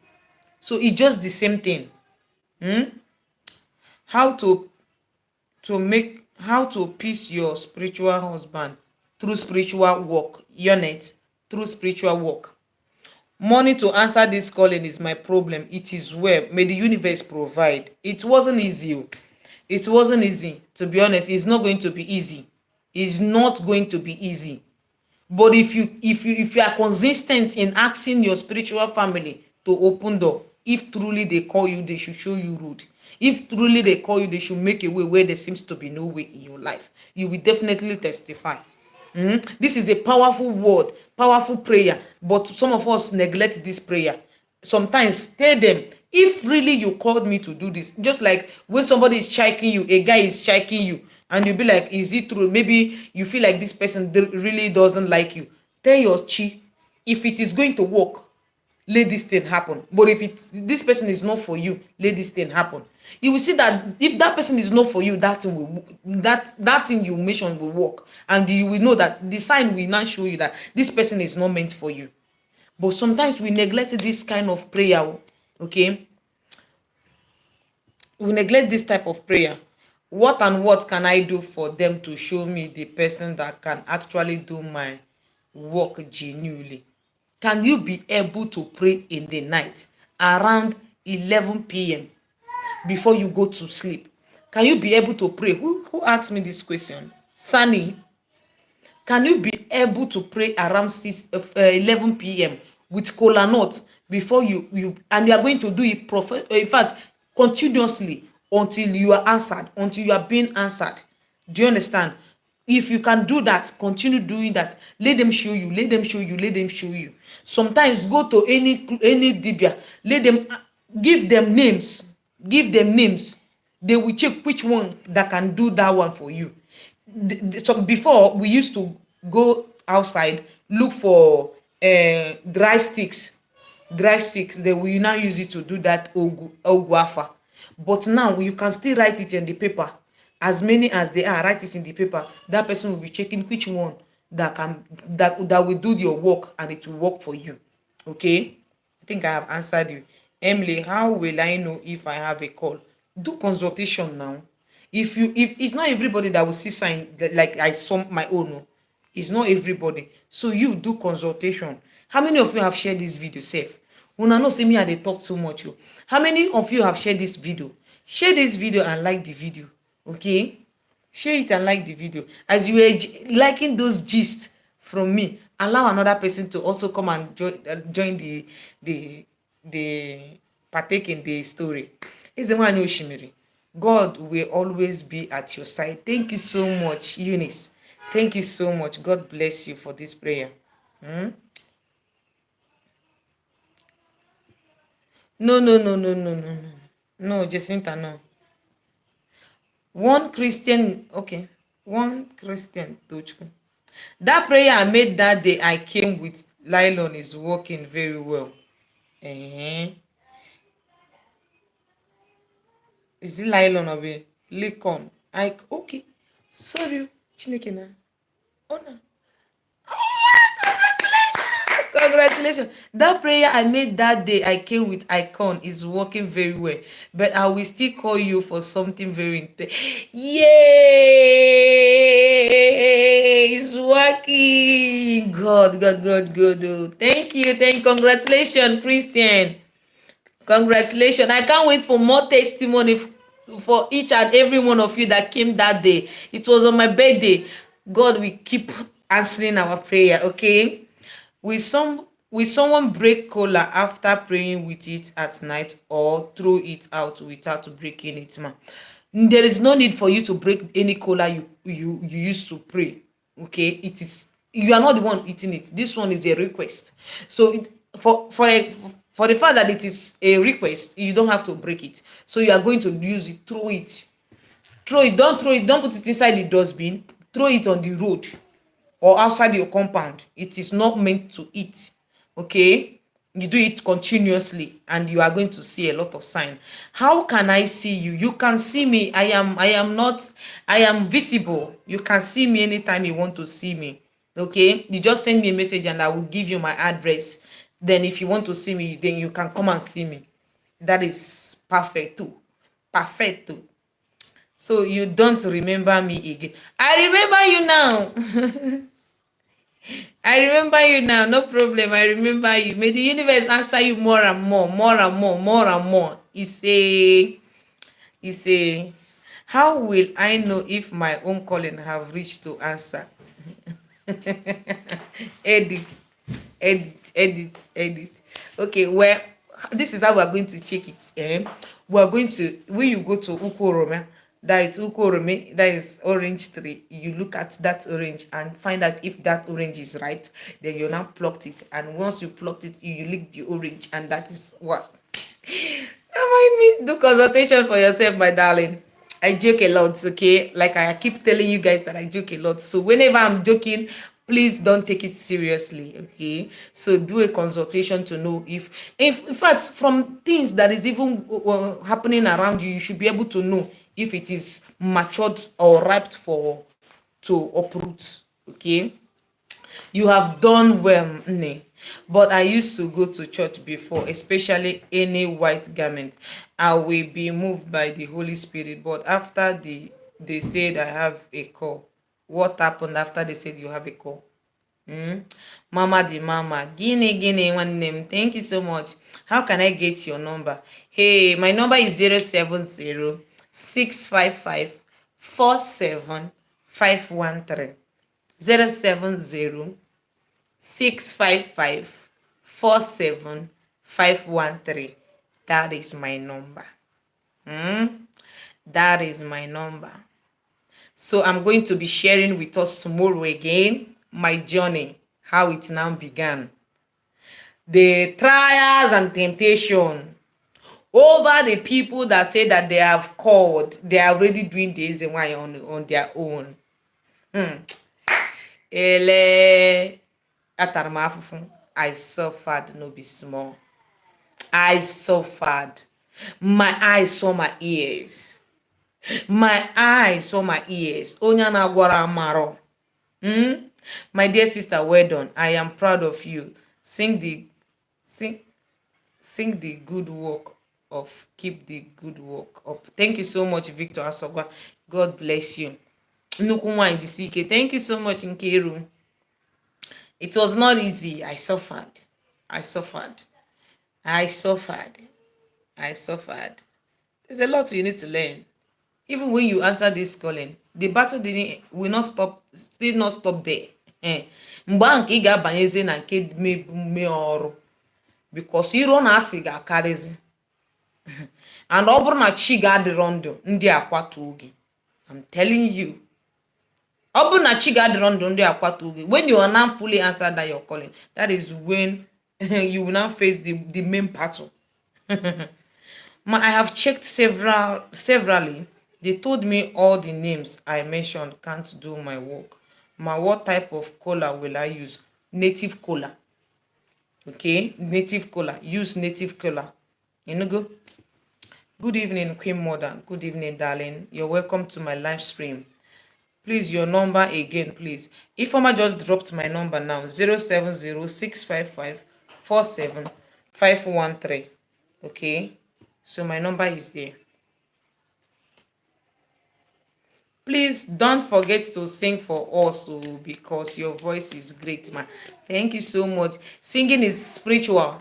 So it's just the same thing. How to peace your spiritual husband through spiritual work. Unit through spiritual work. Money to answer this calling is my problem. It is well. May the universe provide. It wasn't easy. It wasn't easy. To be honest, it's not going to be easy. It's not going to be easy. But if you are consistent in asking your spiritual family to open door, if truly they call you, they should show you road. If truly they call you, they should make a way where there seems to be no way in your life. You will definitely testify. This is a powerful word, powerful prayer, but some of us neglect this prayer. Sometimes tell them, if really you called me to do this, just like when somebody is checking you, a guy is checking you, and you'll be like, is it true? Maybe you feel like this person really doesn't like you. Tell your chi, if it is going to work, let this thing happen. But if this person is not for you, let this thing happen. You will see that if that person is not for you, that thing will, that thing you mentioned will work, and you will know that the sign will now show you that this person is not meant for you. But sometimes we neglect this kind of prayer. Okay, we neglect this type of prayer. What and what can I do for them to show me the person that can actually do my work genuinely? Can you be able to pray in the night around 11 p.m. before you go to sleep? Can you be able to pray? Who asked me this question? Sunny. Can you be able to pray around 11 p.m. with kola nut before you and you are going to do it in fact continuously until you are answered, until you are being answered? Do you understand? If you can do that, continue doing that. Let them show you, let them show you, let them show you. Sometimes go to any dibia, let them give them names, give them names. They will check which one that can do that one for you. So before, we used to go outside, look for dry sticks. They will now use it to do that oguafa. But now you can still write it in the paper. As many as they are, write it in the paper. That person will be checking which one that will do your work, and it will work for you. Okay, I think I have answered you. Emily, how will I know if I have a call? Do consultation now. If it's not everybody that will see sign like I saw my own. No. It's not everybody. So you do consultation. How many of you have shared this video safe? Una know say me I dey talk too much. How many of you have shared this video? Share this video and like the video. Okay, share it and like the video. As you are liking those gist from me, allow another person to also come and join the partake in the story. Ezemwani Oshimiri, God will always be at your side. Thank you so much, Eunice. Thank you so much. God bless you for this prayer. No, Jacinta, no. One Christian, okay. One Christian, that prayer I made that day I came with nylon is working very well. Is it nylon or a licon? Okay. Sorry, Chineke na. Oh no. Congratulations. That prayer I made that day I came with icon is working very well. But I will still call you for something very yay! It's working. God. Oh, thank you. Congratulations, Christian. Congratulations. I can't wait for more testimony. for each and every one of you that came that day. It was on my birthday. God will keep answering our prayer, okay? Will someone break cola after praying with it at night, or throw it out without breaking it, ma? There is no need for you to break any cola you used to pray, okay? It is, you are not the one eating it. This one is a request. So for the fact that it is a request, you don't have to break it. So you are going to use it. Throw it. Don't put it inside the dustbin. Throw it on the road or outside your compound. It is not meant to eat, okay? You do it continuously and you are going to see a lot of sign. How can I see you? You can see me. I am visible. You can see me anytime you want to see me, okay? You just send me a message and I will give you my address. Then if you want to see me, then you can come and see me. That is perfect too. Perfect too. So you don't remember me again. I remember you now. I remember you now. No problem. I remember you. May the universe answer you more and more, more and more, more and more. It's a, how will I know if my own calling have reached to answer? Edit, edit. Okay, well, this is how we are going to check it. We are going to, when you go to Ukorome, that is Ukorome, that is orange tree, you look at that orange and find out if that orange is ripe. Then you now plucked it, and once you plucked it, you lick the orange, and that is what. Remind me, do consultation for yourself, my darling. I joke a lot, okay? Like I keep telling you guys that I joke a lot. So whenever I'm joking, please don't take it seriously, okay? So do a consultation to know if in fact, from things that is even happening around you, you should be able to know if it is matured or ripe for to uproot, okay? You have done well, Nne. But I used to go to church before, especially any white garment. I will be moved by the Holy Spirit. But after they said I have a call. What happened after they said you have a call? Mama the mama. Guinea, one name. Thank you so much. How can I get your number? Hey, my number is 070-655-47513. 070-655-47513. That is my number. That is my number. So I'm going to be sharing with us tomorrow again my journey, how it now began, the trials and temptation over the people that say that they have called, they are already doing this and why on their own. Ele atarmafufu, I suffered no be small. I suffered. My eyes saw my ears. My eyes saw my ears. Onya na gwara amaro. My dear sister, well done. I am proud of you. Sing the good work of, keep the good work up. Thank you so much, Victor Asogwa. God bless you. Thank you so much, Nkeru. It was not easy. I suffered. There's a lot you need to learn. Even when you answer this calling, the battle will not stop, still not stop there. Mgbe ahụ ka ị ga-abanyezi na nke mee ọrụ, because iro na asị ga-akarịzi. And ọ bụrụ na chi ga-adịrọ ndụ, ndị akwatu oge. I'm telling you. Ọ bụrụ na chi ga-adịrọ ndụ, ndị akwatu oge. When you are not fully answered that your calling, that is when you will now face the main battle. I have checked severally. They told me all the names I mentioned can't do my work. What type of cola will I use? Native cola. Okay, native cola. Use native cola. You know, go. Good evening, Queen Mother. Good evening, darling. You're welcome to my live stream. Please, your number again, please. Ifeoma just dropped my number now. 070-655-47513. Okay, so my number is there. Please don't forget to sing for us, because your voice is great, man. Thank you so much. Singing is spiritual.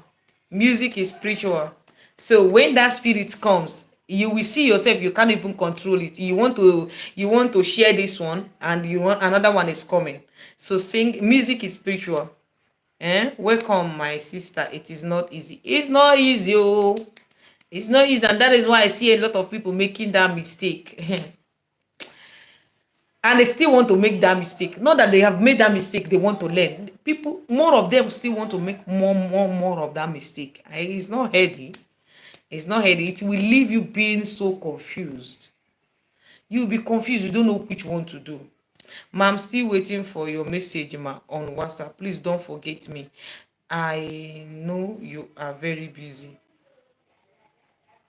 Music is spiritual. So when that spirit comes, You will see yourself, you can't even control it. You want to share this one, and you want another one is coming. So sing. Music is spiritual. Welcome, my sister. It is not easy. It's not easy. Oh, it's not easy, and that is why I see a lot of people making that mistake. And they still want to make that mistake. Not that they have made that mistake, they want to learn. People, more of them still want to make more of that mistake. It's not healthy. It's not healthy. It will leave you being so confused. You'll be confused. You don't know which one to do. Ma, I'm still waiting for your message, ma, on WhatsApp. Please don't forget me. I know you are very busy.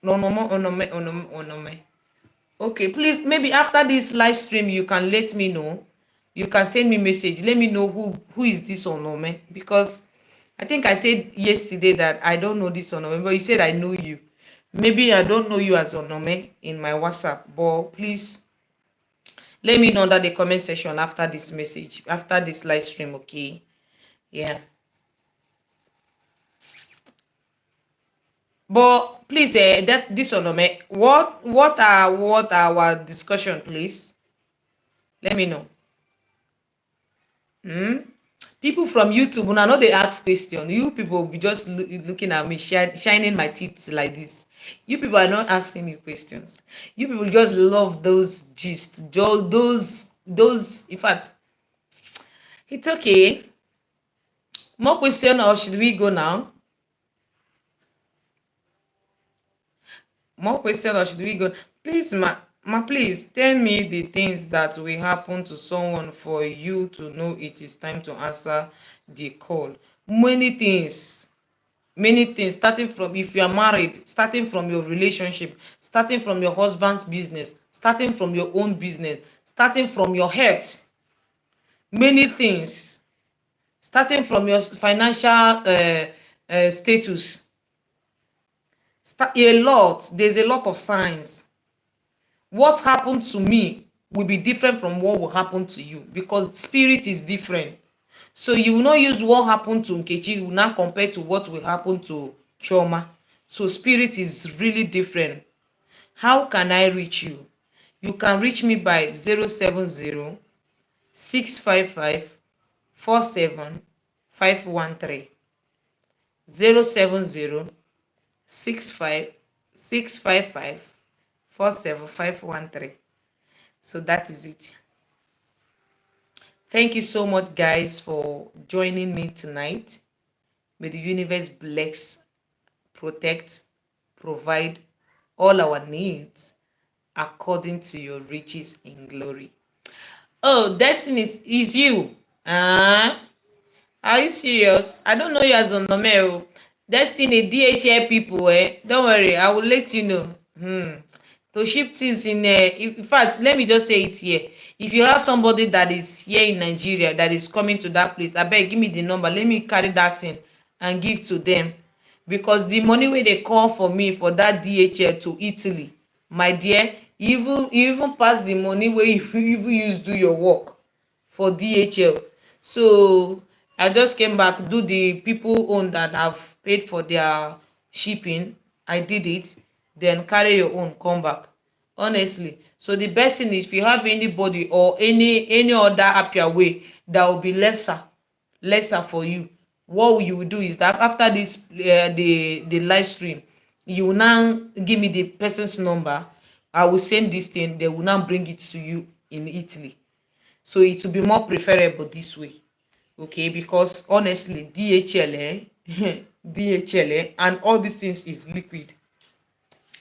No, no, no, no, no, no, no, no. Okay, please, maybe after this live stream, you can let me know. You can send me message. Let me know who is this Onome, because I think I said yesterday that I don't know this Onome, but you said I know you. Maybe I don't know you as Onome in my WhatsApp, but please let me know under the comment section after this message, after this live stream. Okay, yeah. But please, that this Onome, what are our discussion, please? Let me know. People from YouTube, when I know they ask question, you people will be just looking at me, shining my teeth like this. You people are not asking me questions. You people just love those gist, those. In fact, it's okay. More question, or should we go now? More question, or should we go? Please, please tell me the things that will happen to someone for you to know it is time to answer the call. Many things, starting from, if you are married, starting from your relationship, starting from your husband's business, starting from your own business, starting from your health. Many things, starting from your financial status. There's a lot of signs. What happened to me will be different from what will happen to you, because spirit is different. So you will not use what happened to Nkechi, you will not compare to what will happen to Chioma. So spirit is really different. How can I reach you? You can reach me by 070 655 47513. 070 655 47513. So that is it. Thank you so much, guys, for joining me tonight. May the universe bless, protect, provide all our needs according to your riches in glory. Oh, Destiny is you. Are you serious? I don't know you as on Nomero. Destiny, DHL people, don't worry, I will let you know. To ship things in fact, let me just say it here. If you have somebody that is here in Nigeria that is coming to that place, abeg give me the number, let me carry that thing and give to them. Because the money wey dey call for me for that DHL to Italy, my dear, even pass the money wey you even use do your work for DHL. So I just came back, do the people own that have paid for their shipping. I did it, then carry your own, come back. Honestly, so the best thing is, if you have anybody or any other happier way that will be lesser for you, what you will do is that after this the live stream, you will now give me the person's number. I will send this thing, they will now bring it to you in Italy. So it will be more preferable this way. Okay, because honestly, DHL DHL and all these things is liquid.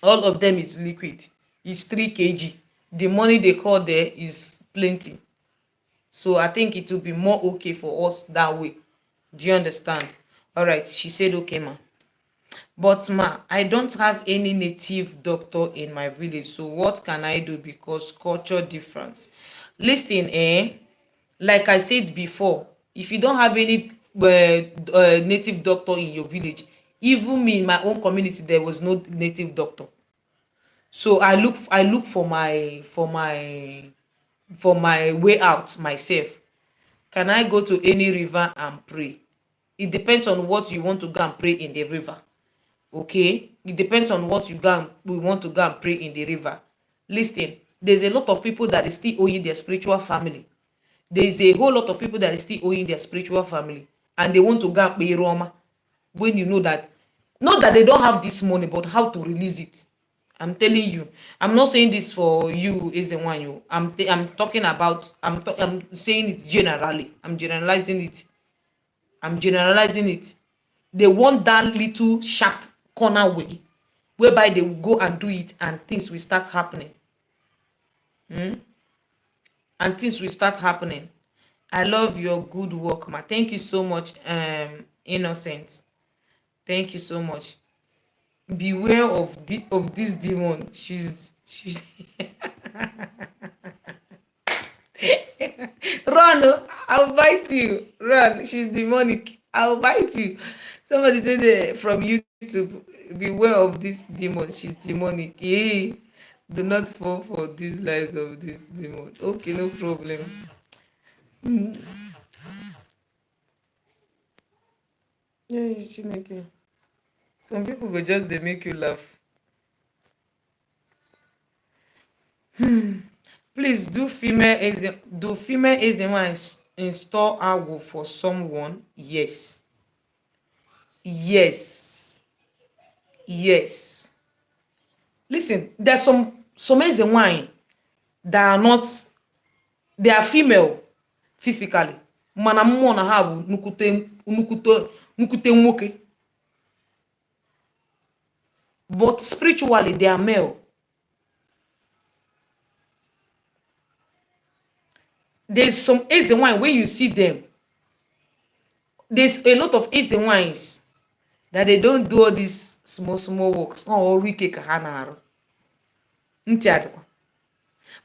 All of them is liquid. It's 3 kg. The money they call there is plenty. So I think it will be more okay for us that way. Do you understand? All right, she said okay, ma. But ma, I don't have any native doctor in my village, so what can I do? Because culture difference. Listen, like I said before, if you don't have any native doctor in your village, even me in my own community, there was no native doctor. So I look for my way out myself. Can I go to any river and pray? It depends on what you want to go and pray in the river. Okay, it depends on what we want to go and pray in the river. Listen, there's a lot of people that is still owing their spiritual family. There's a whole lot of people that is still owing their spiritual family, and they want to go and pay Roma, when you know that, not that they don't have this money, but how to release it. I'm telling you, I'm not saying this for you is the one you. I'm talking about. I'm saying it generally. I'm generalizing it. I'm generalizing it. They want that little sharp corner way, whereby they will go and do it, and things will start happening. And things will start happening. I love your good work, ma. Thank you so much, Innocent. Thank you so much. Beware of this demon. She's run, oh, I'll bite you. Run, she's demonic. I'll bite you. Somebody said from YouTube, beware of this demon. She's demonic. Hey, do not fall for these lies of this demon. Okay, no problem. Yeah, Chineke. Some people go just they make you laugh. Please do female eczema install agwo for someone? Yes. Yes. Yes. Listen, there's some eczema that are not, they are female physically. Mana mmụọ na ha bụ nukute nwoke. But spiritually they are male. There's some easy wine when you see them. There's a lot of easy wines that they don't do all these small works. Oh, rike ka ha na-arụ. Ntị adịkwa.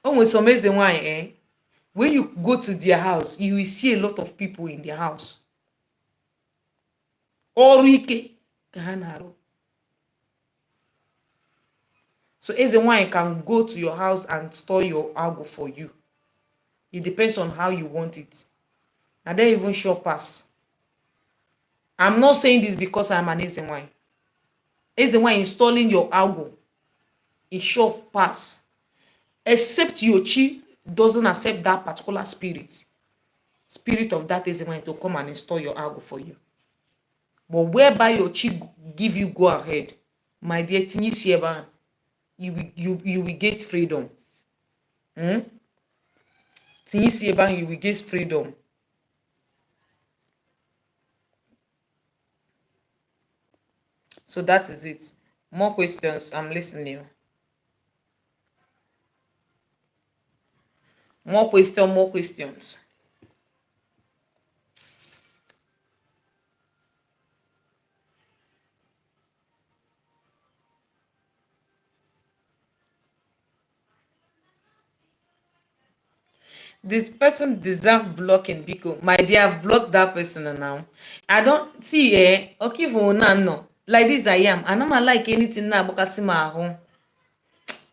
O nwere some easy wine, when you go to their house, you will see a lot of people in their house. Ọrụ ike ka ha na-arụ. So easy wine can go to your house and store your agwo for you. It depends on how you want it. And then even sure pass. I'm not saying this because I'm an easy wine. Easy wine installing your algo, it sure pass. Except your chi doesn't accept that particular spirit of that easy wine to come and install your algo for you. But whereby your chi give you go ahead, my dear Tinisieba, you will get freedom. Tinisieba, you will get freedom. So that is it. More questions. I'm listening. More questions. This person deserve blocking because my dear, I've blocked that person now. I don't see okay for no. Like this I am. I don't like anything now because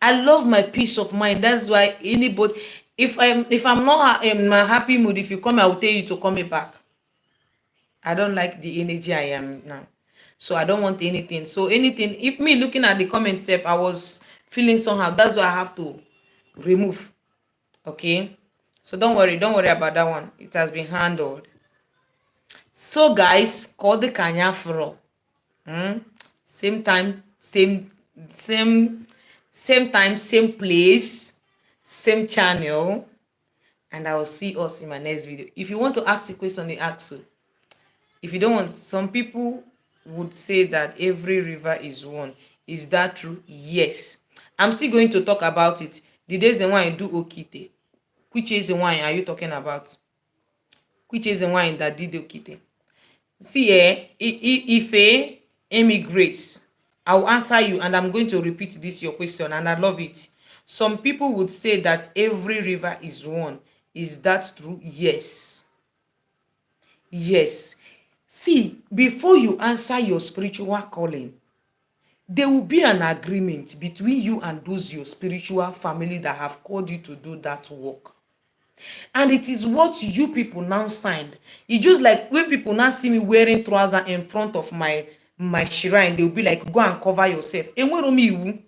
I love my peace of mind. That's why anybody, if I'm not in my happy mood, if you come, I will tell you to come back. I don't like the energy I am now. So I don't want anything. So anything, if me looking at the comment step, I was feeling somehow. That's why I have to remove. Okay. So don't worry about that one. It has been handled. So guys, call the Kanya Fro. Same time, same time, same place, same channel. And I will see us in my next video. If you want to ask a question, you ask so. If you don't want, some people would say that every river is one. Is that true? Yes. I'm still going to talk about it. The days the one I do Okite. Which is the wine are you talking about? Which is the wine that did Okite? See, if emigrates, I'll answer you, and I'm going to repeat this your question, and I love it. Some people would say that every river is one. Is that true? Yes. Yes. See, before you answer your spiritual calling, there will be an agreement between you and those your spiritual family that have called you to do that work. And it is what you people now signed. It's just like when people now see me wearing trousers in front of my my shrine, they will be like, go and cover yourself. Enwero m iwu.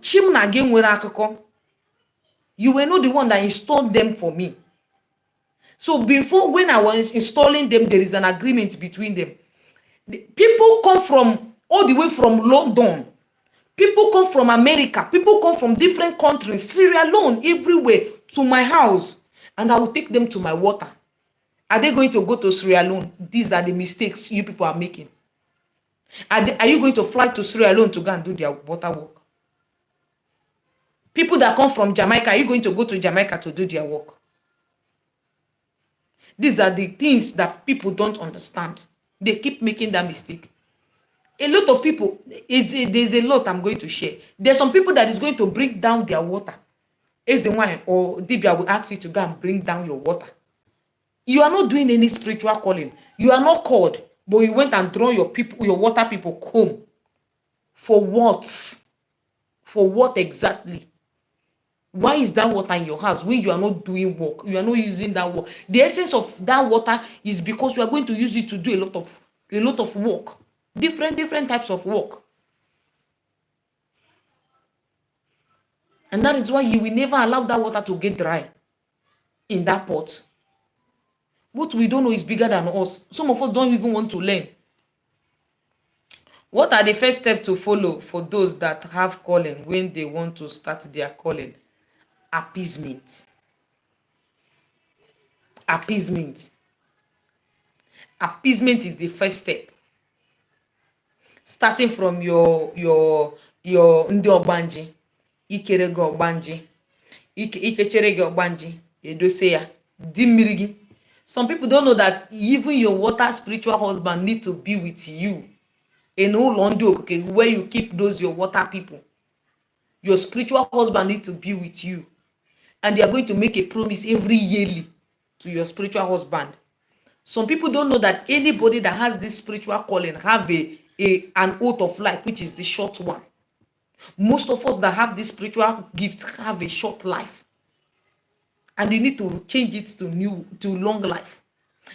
Chim na gị nwere akụkọ. You were not the one that installed them for me. So before, when I was installing them, there is an agreement between them. People come from all the way from London. People come from America. People come from different countries, Sierra Leone, everywhere, to my house. And I will take them to my water. Are they going to go to Sierra Leone? These are the mistakes you people are making. Are you going to fly to Sierra Leone to go and do their water work? People that come from Jamaica, are you going to go to Jamaica to do their work? These are the things that people don't understand. They keep making that mistake. A lot of people, there's a lot I'm going to share. There's some people that is going to bring down their water. Ezenwine or Dibia will ask you to go and bring down your water. You are not doing any spiritual calling. You are not called, but you went and draw your people, your water people home. For what? For what exactly? Why is that water in your house when you are not doing work? You are not using that water. The essence of that water is because you are going to use it to do a lot of work. Different types of work. And that is why you will never allow that water to get dry in that pot. What we don't know is bigger than us. Some of us don't even want to learn. What are the first steps to follow for those that have calling when they want to start their calling? Appeasement. Appeasement. Appeasement is the first step. Starting from your ndị ogbanji, ikere gị ogbanji, ikechere gị ogbanji, edose ya, di mmiri gị. Some people don't know that even your water spiritual husband need to be with you. In ụlọ ndị okuke, where you keep those your water people. Your spiritual husband need to be with you. And they are going to make a promise every yearly to your spiritual husband. Some people don't know that anybody that has this spiritual calling have an oath of life, which is the short one. Most of us that have this spiritual gift have a short life. And you need to change it to long life.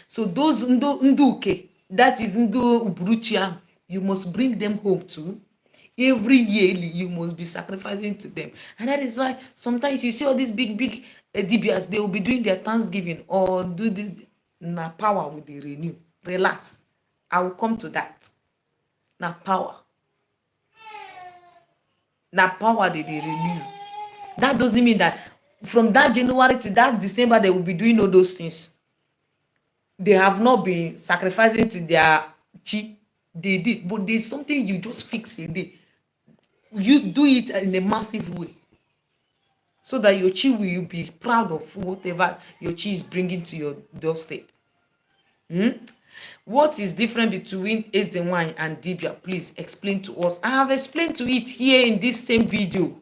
So those nduke, that is ndu ubruchia, you must bring them home too. Every yearly, you must be sacrificing to them. And that is why sometimes you see all these big DBS, they will be doing their Thanksgiving or do the power with the renew. Relax. I will come to that. Now power. Now power they renew. That doesn't mean that from that January to that December, they will be doing all those things. They have not been sacrificing to their chi. They did. But there's something you just fix in there. You do it in a massive way so that your chi will be proud of whatever your chi is bringing to your doorstep. What is different between Ezenwine and Dibia? Please explain to us. I have explained to it here in this same video.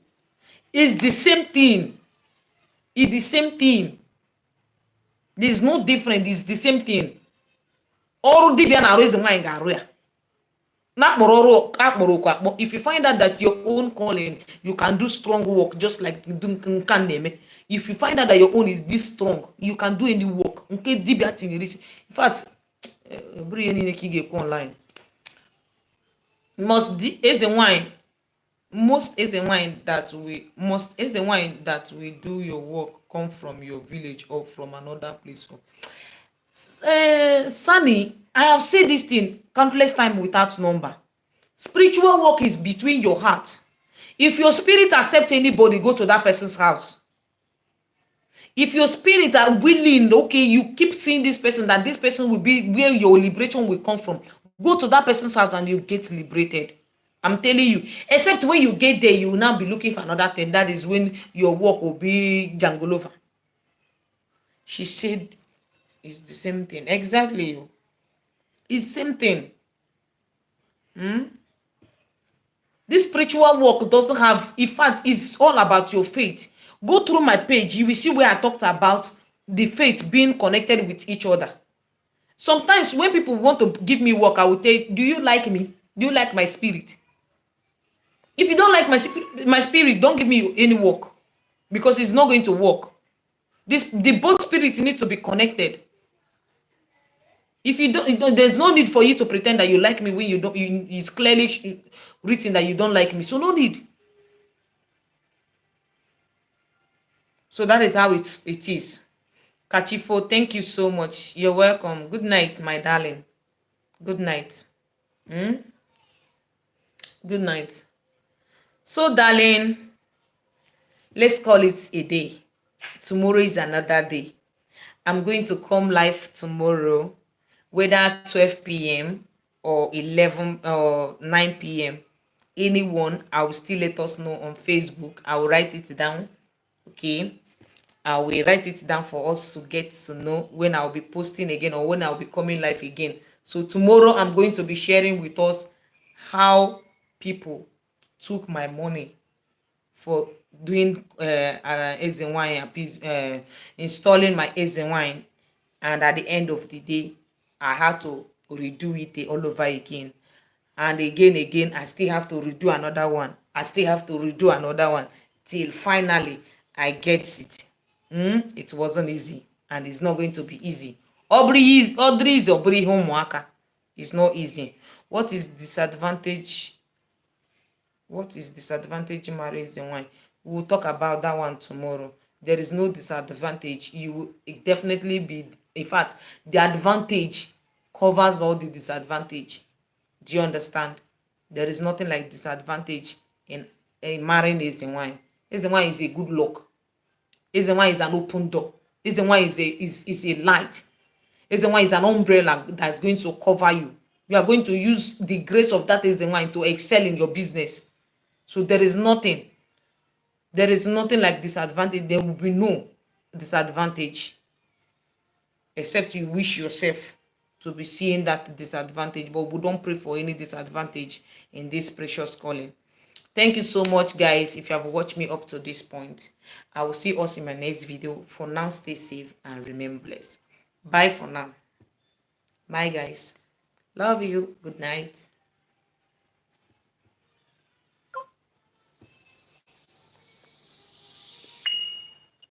It's the same thing. It's the same thing. There's no different. It's the same thing. All Dibia na Ezenwine ga-arụ. If you find out that your own calling, you can do strong work just like if you find out that your own is this strong, you can do any work. In fact, online. Most Ezenwine that we do your work come from your village or from another place. Sunny, I have said this thing countless times without number. Spiritual work is between your heart. If your spirit accepts anybody, go to that person's house. If your spirit are willing, okay, you keep seeing this person, that this person will be where your liberation will come from. Go to that person's house and you get liberated. I'm telling you. Except when you get there, you will now be looking for another thing. That is when your work will be jangle over. She said, it's the same thing. Exactly. It's the same thing. This spiritual work doesn't have, in fact, it's all about your faith. Go through my page. You will see where I talked about the faith being connected with each other. Sometimes when people want to give me work, I will tell you, do you like me? Do you like my spirit? If you don't like my spirit, don't give me any work, because it's not going to work. The both spirits need to be connected. If you don't, there's no need for you to pretend that you like me when you don't. It's clearly written that you don't like me, so no need. So that is how it is. Kachifo, thank you so much. You're welcome. Good night, my darling. Good night. Hmm? Good night. So, darling, let's call it a day. Tomorrow is another day. I'm going to come live tomorrow, whether 12 p.m. or 11 or 9 p.m. Anyone, I will still let us know on Facebook. I will write it down. Okay. I will write it down for us to get to know when I'll be posting again or when I'll be coming live again. So tomorrow I'm going to be sharing with us how people took my money for doing wine, installing my wine, and at the end of the day I had to redo it all over again, and again I still have to redo another one. I still have to redo another one till finally I get it. It wasn't easy, and it's not going to be easy. Audrey is Obri homeworker. It's not easy. What is disadvantage? What is disadvantage in marriage and wine? We will talk about that one tomorrow. There is no disadvantage. You will definitely be, in fact, the advantage covers all the disadvantage. Do you understand? There is nothing like disadvantage in marrying wine. Wine is a good luck. Wine is an open door. Wine is a light. Wine is an umbrella that's going to cover you. You are going to use the grace of that wine to excel in your business. So there is nothing like disadvantage. There will be no disadvantage, except you wish yourself to be seeing that disadvantage, but we don't pray for any disadvantage in this precious calling. Thank you so much, guys. If you have watched me up to this point, I will see us in my next video. For now, stay safe and remain blessed. Bye for now. Bye, guys. Love you. Good night.